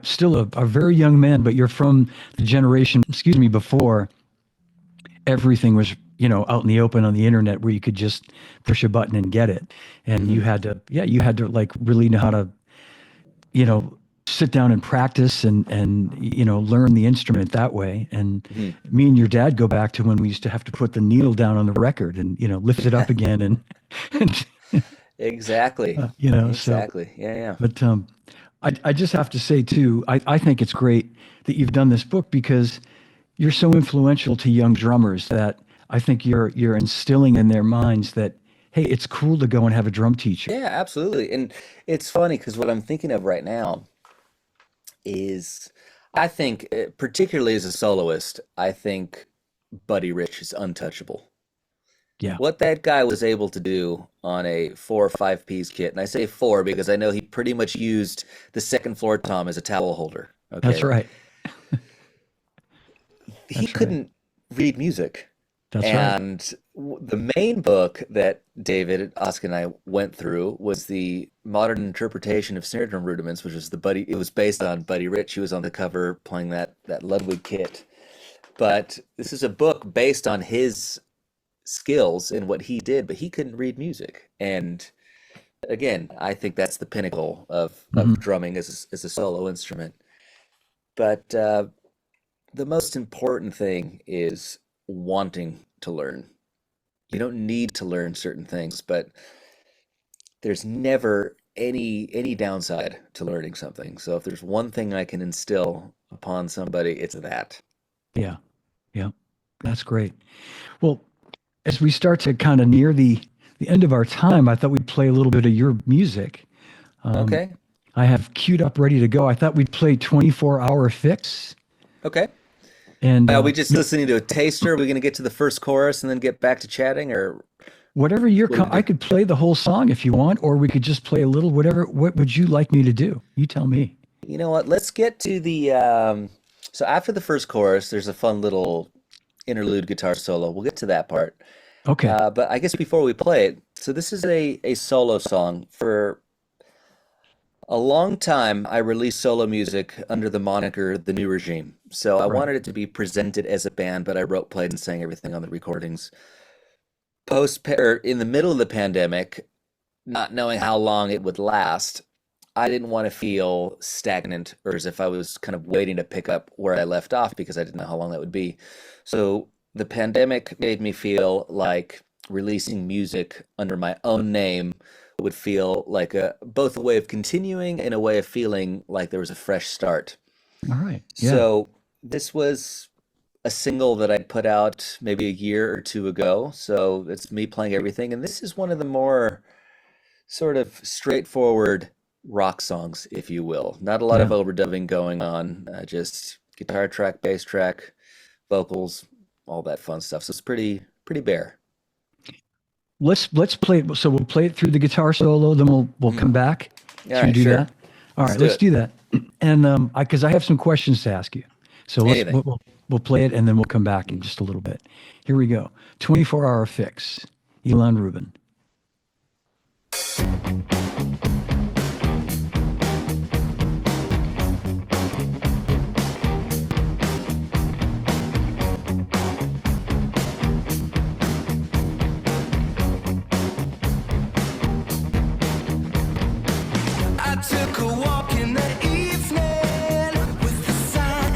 still a very young man, but you're from the generation, excuse me, before everything was, out in the open on the internet where you could just push a button and get it. And Hmm. you had to like really know how to, you know, sit down and practice and learn the instrument that way. And Hmm. me and your dad go back to when we used to have to put the needle down on the record and, lift it up again and Exactly. so, Exactly. Yeah, yeah. but I just have to say too, I think it's great that you've done this book because you're so influential to young drummers that I think you're instilling in their minds that, hey, it's cool to go and have a drum teacher. Yeah, absolutely. And it's funny because what I'm thinking of right now is I think, particularly as a soloist, I think Buddy Rich is untouchable. Yeah, What that guy was able to do on a 4 or 5 piece kit, and I say four because I know he pretty much used the second floor tom as a towel holder. that's Okay. right. He That's right. couldn't read music. That's right. And the main book that David, Oscar, and I went through was the Modern Interpretation of Snare Drum Rudiments, which was it was based on Buddy Rich. He was on the cover playing that Ludwig kit. But this is a book based on his skills and what he did, but he couldn't read music. And again, I think that's the pinnacle of Hmm. drumming as a solo instrument. But the most important thing is wanting to learn. You don't need to learn certain things, but there's never any downside to learning something. So if there's one thing I can instill upon somebody, it's that. Yeah, yeah, that's great. Well, as we start to kind of near the end of our time, I thought we'd play a little bit of your music. Um, Okay. I have queued up ready to go. I thought we'd play 24-hour fix. Okay. And Are we just listening to a taster? Are we going to get to the first chorus and then get back to chatting, or whatever what do we I do? could play the whole song if you want, or we could just play a little, whatever. What would you like me to do? You tell me. You know what? Let's get to the so after the first chorus, there's a fun little interlude guitar solo. We'll get to that part. Okay. But I guess before we play it, so this is a solo song. For a long time, I released solo music under the moniker The New Regime. So I Right. wanted it to be presented as a band, but I wrote, played, and sang everything on the recordings. Or in the middle of the pandemic, not knowing how long it would last, I didn't want to feel stagnant or as if I was kind of waiting to pick up where I left off because I didn't know how long that would be. So the pandemic made me feel like releasing music under my own name would feel like both a way of continuing and a way of feeling like there was a fresh start. All right. Yeah. So this was a single that I put out maybe a year or two ago. So it's me playing everything. And this is one of the more sort of straightforward rock songs, if you will. Not a lot of Yeah. overdubbing going on, just guitar track, bass track, vocals, all that fun stuff. So it's pretty bare. Let's play it. So we'll play it through the guitar solo, then we'll Mhm. come back. All Should we right, do sure. that? All Let's right, do let's it. do that. And I because I have some questions to ask you. So Anything. we'll play it and then we'll come back in just a little bit. Here we go. 24-hour fix. Ilan Rubin. I took a walk in the evening with the sun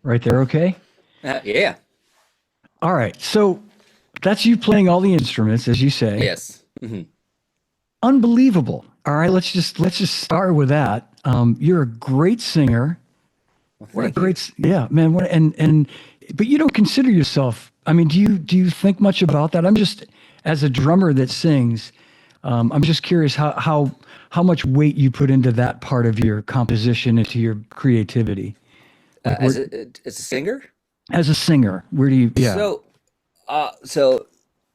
Right there, okay? Yeah. All right. So that's you playing all the instruments, as you say. Yes. Unbelievable. All right, let's just start with that. You're a great singer. Well, What a thank you. yeah, man. What and but you don't consider yourself. I mean, do you think much about that? I'm just as a drummer that sings. I'm just curious how much weight you put into that part of your composition, into your creativity. Like As where a singer, as a singer, where do you? Yeah. so so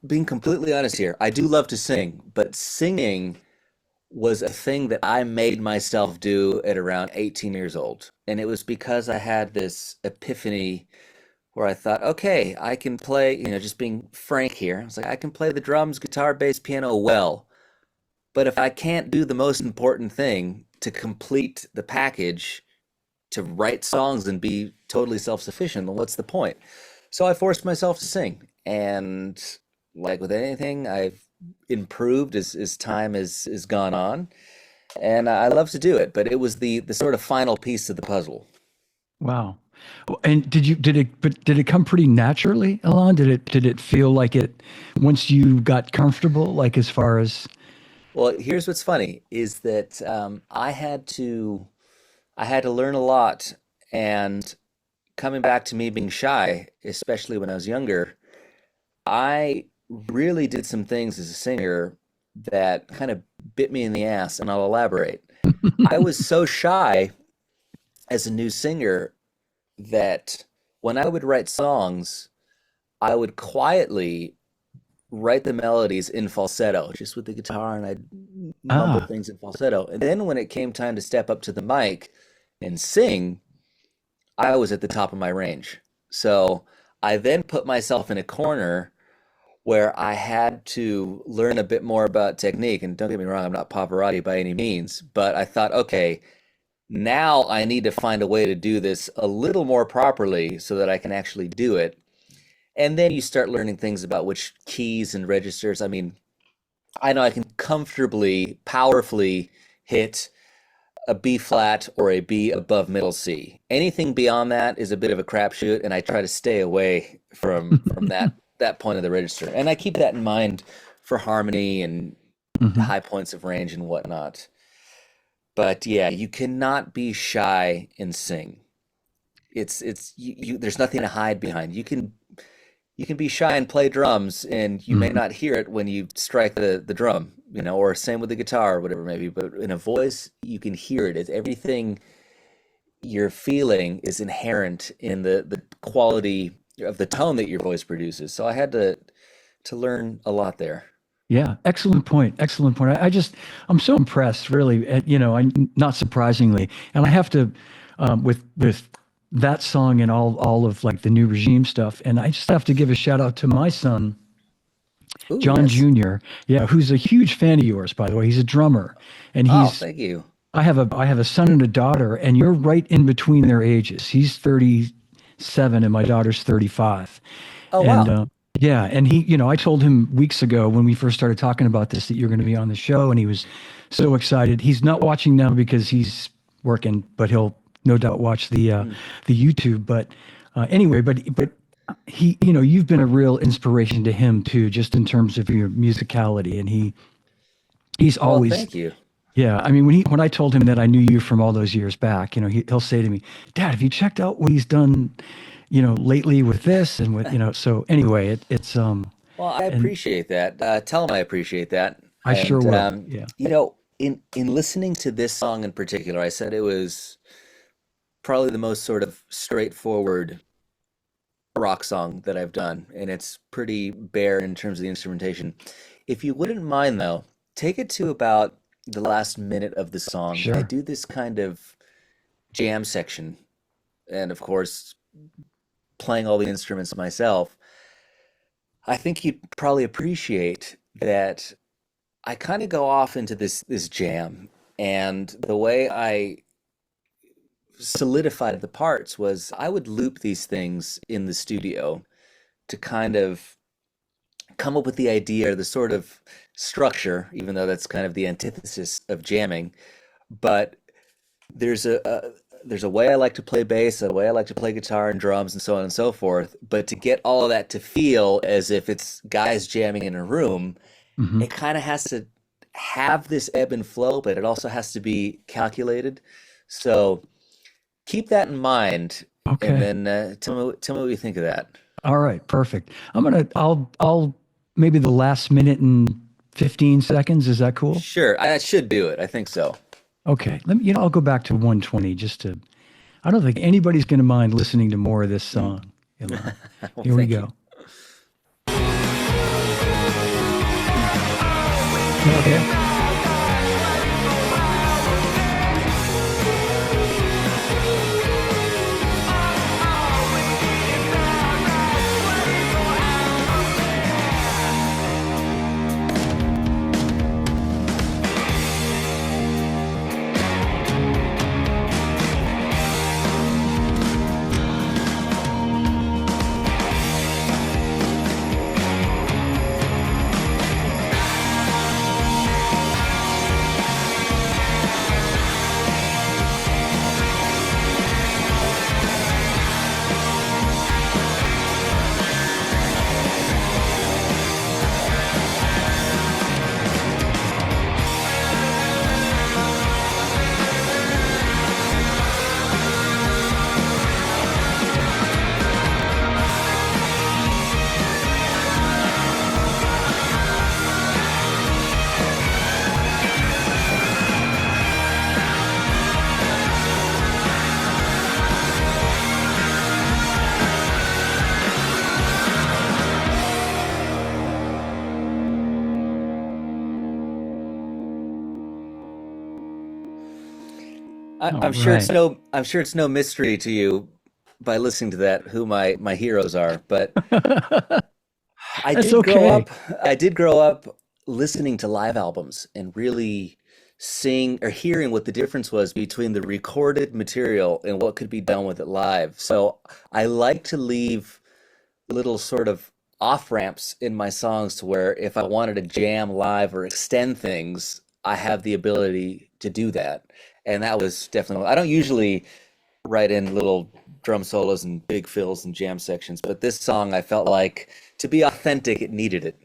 being completely honest here, I do love to sing, but singing was a thing that I made myself do at around 18 years old. And it was because I had this epiphany where I thought, okay, I can play, just being frank here. I was like, I can play the drums, guitar, bass, piano well. But if I can't do the most important thing to complete the package, to write songs and be totally self-sufficient, then what's the point? So I forced myself to sing. And like with anything, I've improved as time has gone on. And I love to do it, but it was the sort of final piece of the puzzle. Wow. And did it come pretty naturally, Alon? Did it feel like it once you got comfortable, like as far as Well, here's what's funny is that I had to learn a lot, and coming back to me being shy, especially when I was younger, I really did some things as a singer that kind of bit me in the ass, and I'll elaborate. I was so shy as a new singer that when I would write songs, I would quietly write the melodies in falsetto, just with the guitar, and I'd mumble ah things in falsetto. And then when it came time to step up to the mic and sing, I was at the top of my range. So I then put myself in a corner where I had to learn a bit more about technique. And don't get me wrong, I'm not Pavarotti by any means, but I thought, okay, now I need to find a way to do this a little more properly so that I can actually do it. And then you start learning things about which keys and registers. I mean, I know I can comfortably, powerfully hit a B flat or a B above middle C. Anything beyond that is a bit of a crapshoot, and I try to stay away from that point of the register. And I keep that in mind for harmony and mhm. high points of range and whatnot. But yeah, you cannot be shy and sing. There's nothing to hide behind. You can be shy and play drums, and you may Mhm. not hear it when you strike the drum, or same with the guitar or whatever maybe. But in a voice, you can hear it. It's everything you're feeling is inherent in the quality of the tone that your voice produces. So I had to learn a lot there. Yeah, excellent point. Excellent point. I'm so impressed, really. Not surprisingly, and I have to, with that song and all of like the new regime stuff, and I just have to give a shout out to my son, Ooh, John yes. Jr. Yeah, who's a huge fan of yours, by the way. He's a drummer, and Oh, he's thank you. I have a son and a daughter, and you're right in between their ages. He's 37, and my daughter's 35. Oh, And wow. yeah, and I told him weeks ago when we first started talking about this that you're going to be on the show, and he was so excited. He's not watching now because he's working, but he'll no doubt watch Mm. the YouTube. But anyway, but you've been a real inspiration to him too, just in terms of your musicality, and he's Well, always thank you. yeah. I mean, when I told him that I knew you from all those years back, he'll say to me, "Dad, have you checked out what he's done, lately with this and with So anyway, it's Well, I and appreciate that. Tell him I appreciate that. I sure And will. Yeah. in listening to this song in particular, I said it was probably the most sort of straightforward rock song that I've done, and it's pretty bare in terms of the instrumentation. If you wouldn't mind, though, take it to about the last minute of the song. I Sure. do this kind of jam section, and of course, playing all the instruments myself. I think you'd probably appreciate that I kind of go off into this jam, and the way I solidified the parts was I would loop these things in the studio to kind of come up with the idea or the sort of structure, even though that's kind of the antithesis of jamming. But there's there's a way I like to play bass, a way I like to play guitar and drums and so on and so forth. But to get all of that to feel as if it's guys jamming in a room, Hmm. it kind of has to have this ebb and flow, but it also has to be calculated. So keep that in mind, and Okay. then tell me what you think of that. All right. Perfect. I'll maybe the last minute and 15 seconds. Is that cool? Sure, I should do it. I think so. Okay. I'll go back to 120 just to, I don't think anybody's going to mind listening to more of this Mm. song, Ilan. Well, Here we thank you. go. Okay. All right. I'm sure it's no mystery to you by listening to that who my heroes are. But I That's did grow okay. up. I did grow up listening to live albums and really seeing or hearing what the difference was between the recorded material and what could be done with it live. So I like to leave little sort of off ramps in my songs to where if I wanted to jam live or extend things, I have the ability to do that. And that was definitely, I don't usually write in little drum solos and big fills and jam sections, but this song I felt like to be authentic, it needed it.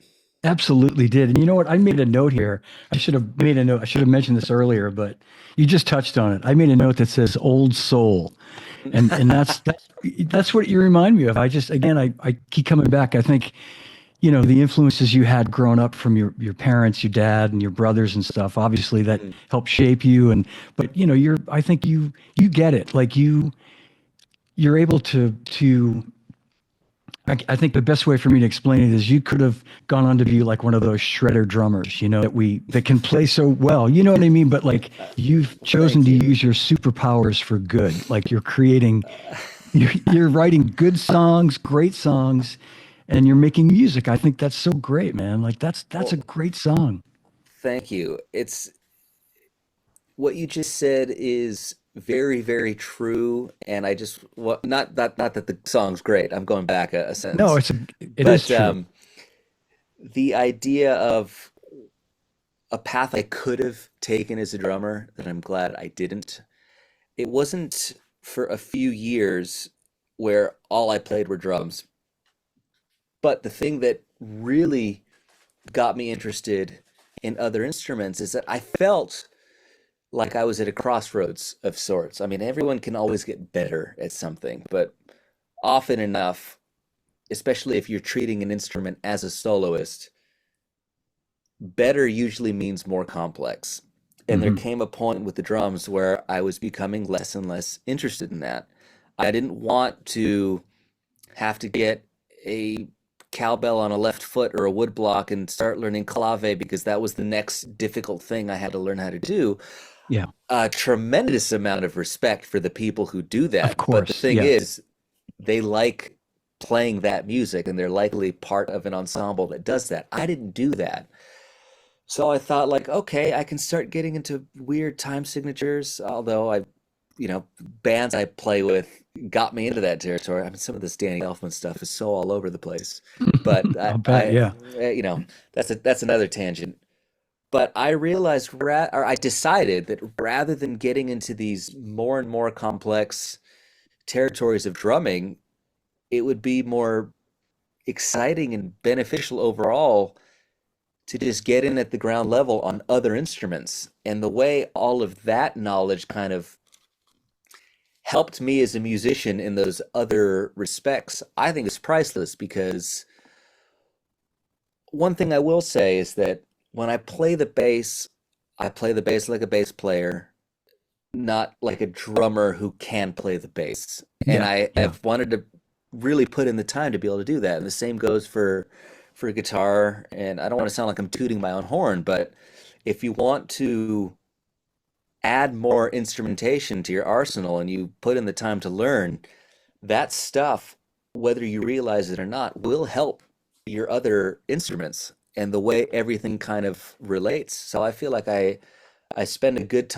Absolutely did. And you know what? I made a note here. I should have made a note. I should have mentioned this earlier, but you just touched on it. I made a note that says old soul. And that's what you remind me of. I just again I keep coming back. I think, the influences you had growing up from your parents, your dad and your brothers and stuff, obviously that Mm. helped shape you. And but I think you get it. Like you're able to I think the best way for me to explain it is you could have gone on to be like one of those shredder drummers, that can play so well. You know what I mean? But like you've Well, chosen thank to you. use your superpowers for good. Like you're creating, Uh, you're writing good songs, great songs, and you're making music. I think that's so great, man. Like that's a well, great song. thank you. It's what you just said is very, very true. And I just, well, not that the song's great. I'm going back a No, sentence, it is but true. the idea of a path I could have taken as a drummer that I'm glad I didn't. It wasn't for a few years where all I played were drums, but the thing that really got me interested in other instruments is that I felt like I was at a crossroads of sorts. I mean, everyone can always get better at something, but often enough, especially if you're treating an instrument as a soloist, better usually means more complex. And there Hmm. came a point with the drums where I was becoming less and less interested in that. I didn't want to have to get a cowbell on a left foot or a wood block and start learning clave because that was the next difficult thing I had to learn how to do. Yeah, A tremendous amount of respect for the people who do of that. But the course. thing Yeah. is, they like playing that music and they're likely part of an ensemble that does that. I didn't do that. So I thought like, okay, I can start getting into weird time signatures, although bands I play with got me into that territory. I mean, some of this Danny Elfman stuff is so all over the place. But I'll bet. Yeah. you know, that's another tangent. But I realized, or I decided that rather than getting into these more and more complex territories of drumming, it would be more exciting and beneficial overall to just get in at the ground level on other instruments. And the way all of that knowledge kind of helped me as a musician in those other respects, I think is priceless because one thing I will say is that when I play the bass like a bass player, not like a drummer who can play the bass. And Yeah, I yeah, have wanted to really put in the time to be able to do that. And the same goes for guitar. And I don't want to sound like I'm tooting my own horn, but if you want to add more instrumentation to your arsenal and you put in the time to learn, that stuff, whether you realize it or not, will help your other instruments and the way everything kind of relates. So I feel like I spend a good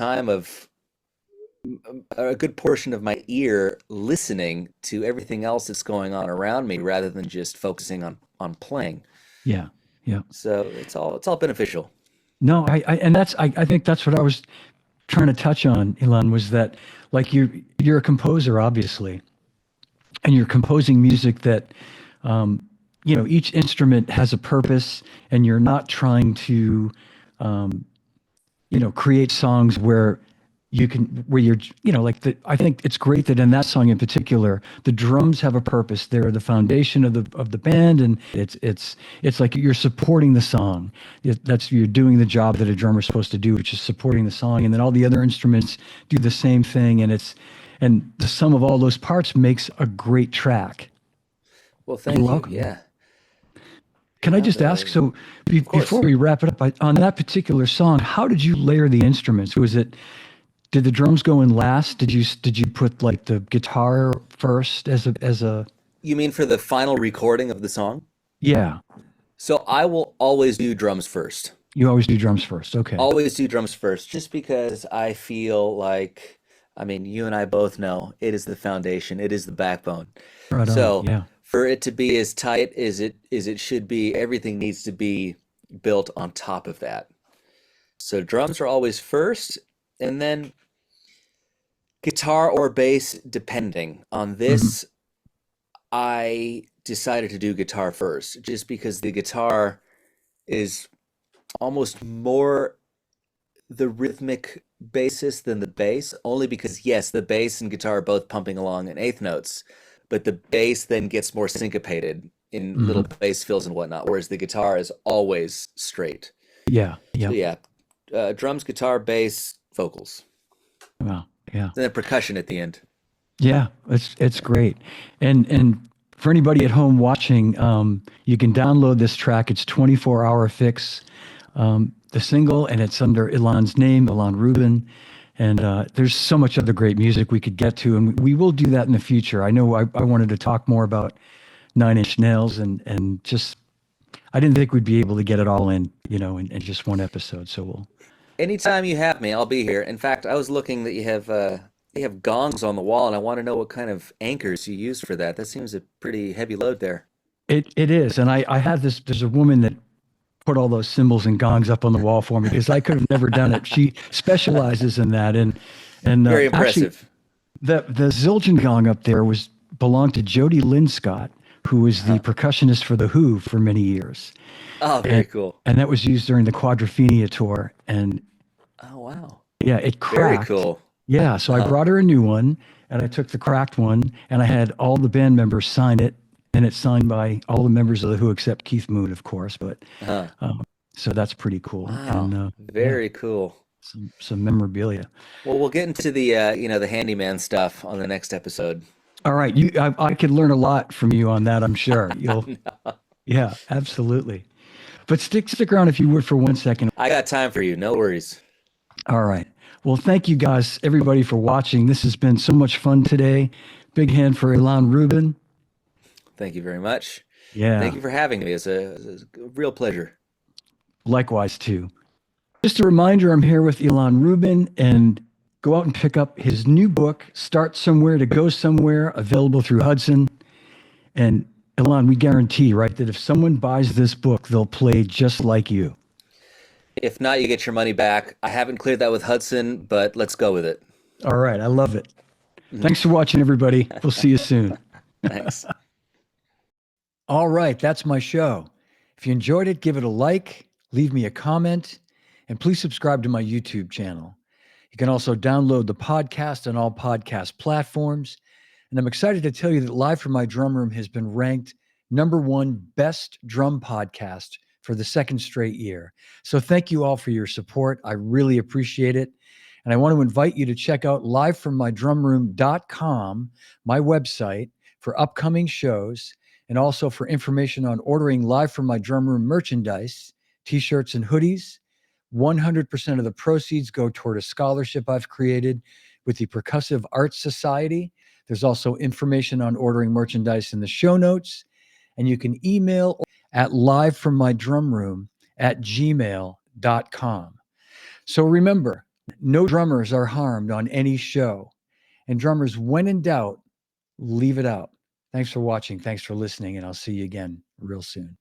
portion of my ear listening to everything else that's going on around me rather than just focusing on playing. yeah, yeah. So it's all beneficial. No, and I think that's what I was trying to touch on, Ilan, was that like you're a composer, obviously, and you're composing music that each instrument has a purpose, and you're not trying to create songs where you're like I think it's great that in that song in particular the drums have a purpose. They're the foundation of the band, and it's like you're supporting the song. You're doing the job that a drummer's supposed to do, which is supporting the song, and then all the other instruments do the same thing, and the sum of all those parts makes a great track. Well, You're thank you. welcome. Yeah. Can I No, just ask, so of before course. we wrap it up, on that particular song, how did you layer the instruments? Did the drums go in last? Did you put like the guitar first as a You mean for the final recording of the song? yeah, So I will always do drums first. you always do drums first. Okay. Always do drums first, just because I feel like, I mean, you and I both know it is the foundation, it is the backbone. Right on. So Yeah. for it to be as tight as it should be, everything needs to be built on top of that. So drums are always first, and then guitar or bass, depending. On Hmm. this, I decided to do guitar first, just because the guitar is almost more the rhythmic basis than the bass, only because, yes, the bass and guitar are both pumping along in eighth notes, but the bass then gets more syncopated in little Hmm. bass fills and whatnot, whereas the guitar is always straight. Yeah. So, Yeah. yeah, drums, guitar, bass, vocals, Wow. Yeah. and then percussion at the end. Yeah. It's great. And for anybody at home watching, you can download this track. It's 24-hour fix, the single, and it's under Ilan's name, Ilan Rubin. And there's so much other great music we could get to, and we will do that in the future. I know I wanted to talk more about Nine Inch Nails, and just I didn't think we'd be able to get it all in just one episode. So we'll. Anytime you have me, I'll be here. In fact, I was looking that you have gongs on the wall, and I want to know what kind of anchors you use for that. That seems a pretty heavy load there. It is, and I had this. There's a woman that put all those cymbals and gongs up on the wall for me because I could have never done it. She specializes in that, and Very actually impressive. the Zildjian gong up there was belonged to Jody Linscott, who was the Huh. percussionist for the Who for many years, Oh, very and cool. and that was used during the Quadrophenia tour, and Oh, wow. yeah, it Very cracked. cool. Yeah, so I Uh-huh. brought her a new one, and I took the cracked one, and I had all the band members sign it, and it's signed by all the members of the Who except Keith Moon, of course. But Uh-huh. so that's pretty cool, and Wow. yeah, Very cool. some memorabilia. Well, we'll get into the handyman stuff on the next episode. All right, I could learn a lot from you on that. I'm sure you'll. Yeah, absolutely. But stick around if you would for 1 second. I got time for you. No worries. All right. Well, thank you guys, everybody, for watching. This has been so much fun today. Big hand for Ilan Rubin. Thank you very much. Thank Yeah, you for having me. It's a real pleasure. likewise too. Just a reminder, I'm here with Ilan Rubin, and go out and pick up his new book, Start Somewhere to Go Somewhere, available through Hudson. And Ilan, we guarantee, right, that if someone buys this book, they'll play just like you. If not, you get your money back. I haven't cleared that with Hudson, but let's go with it. All right. I love it. Thanks for watching, everybody. We'll see you soon. Thanks. All right. That's my show. If you enjoyed it, give it a like, leave me a comment, and please subscribe to my YouTube channel. You can also download the podcast on all podcast platforms. And I'm excited to tell you that Live from My Drum Room has been ranked #1 best drum podcast for the second straight year. So thank you all for your support. I really appreciate it. And I want to invite you to check out livefrommydrumroom.com, my website, for upcoming shows and also for information on ordering Live from My Drum Room merchandise, t-shirts and hoodies. 100% of the proceeds go toward a scholarship I've created with the Percussive Arts Society. There's also information on ordering merchandise in the show notes, and you can email at livefrommydrumroom@gmail.com. So remember, no drummers are harmed on any show, and drummers, when in doubt, leave it out. Thanks for watching. Thanks for listening, and I'll see you again real soon.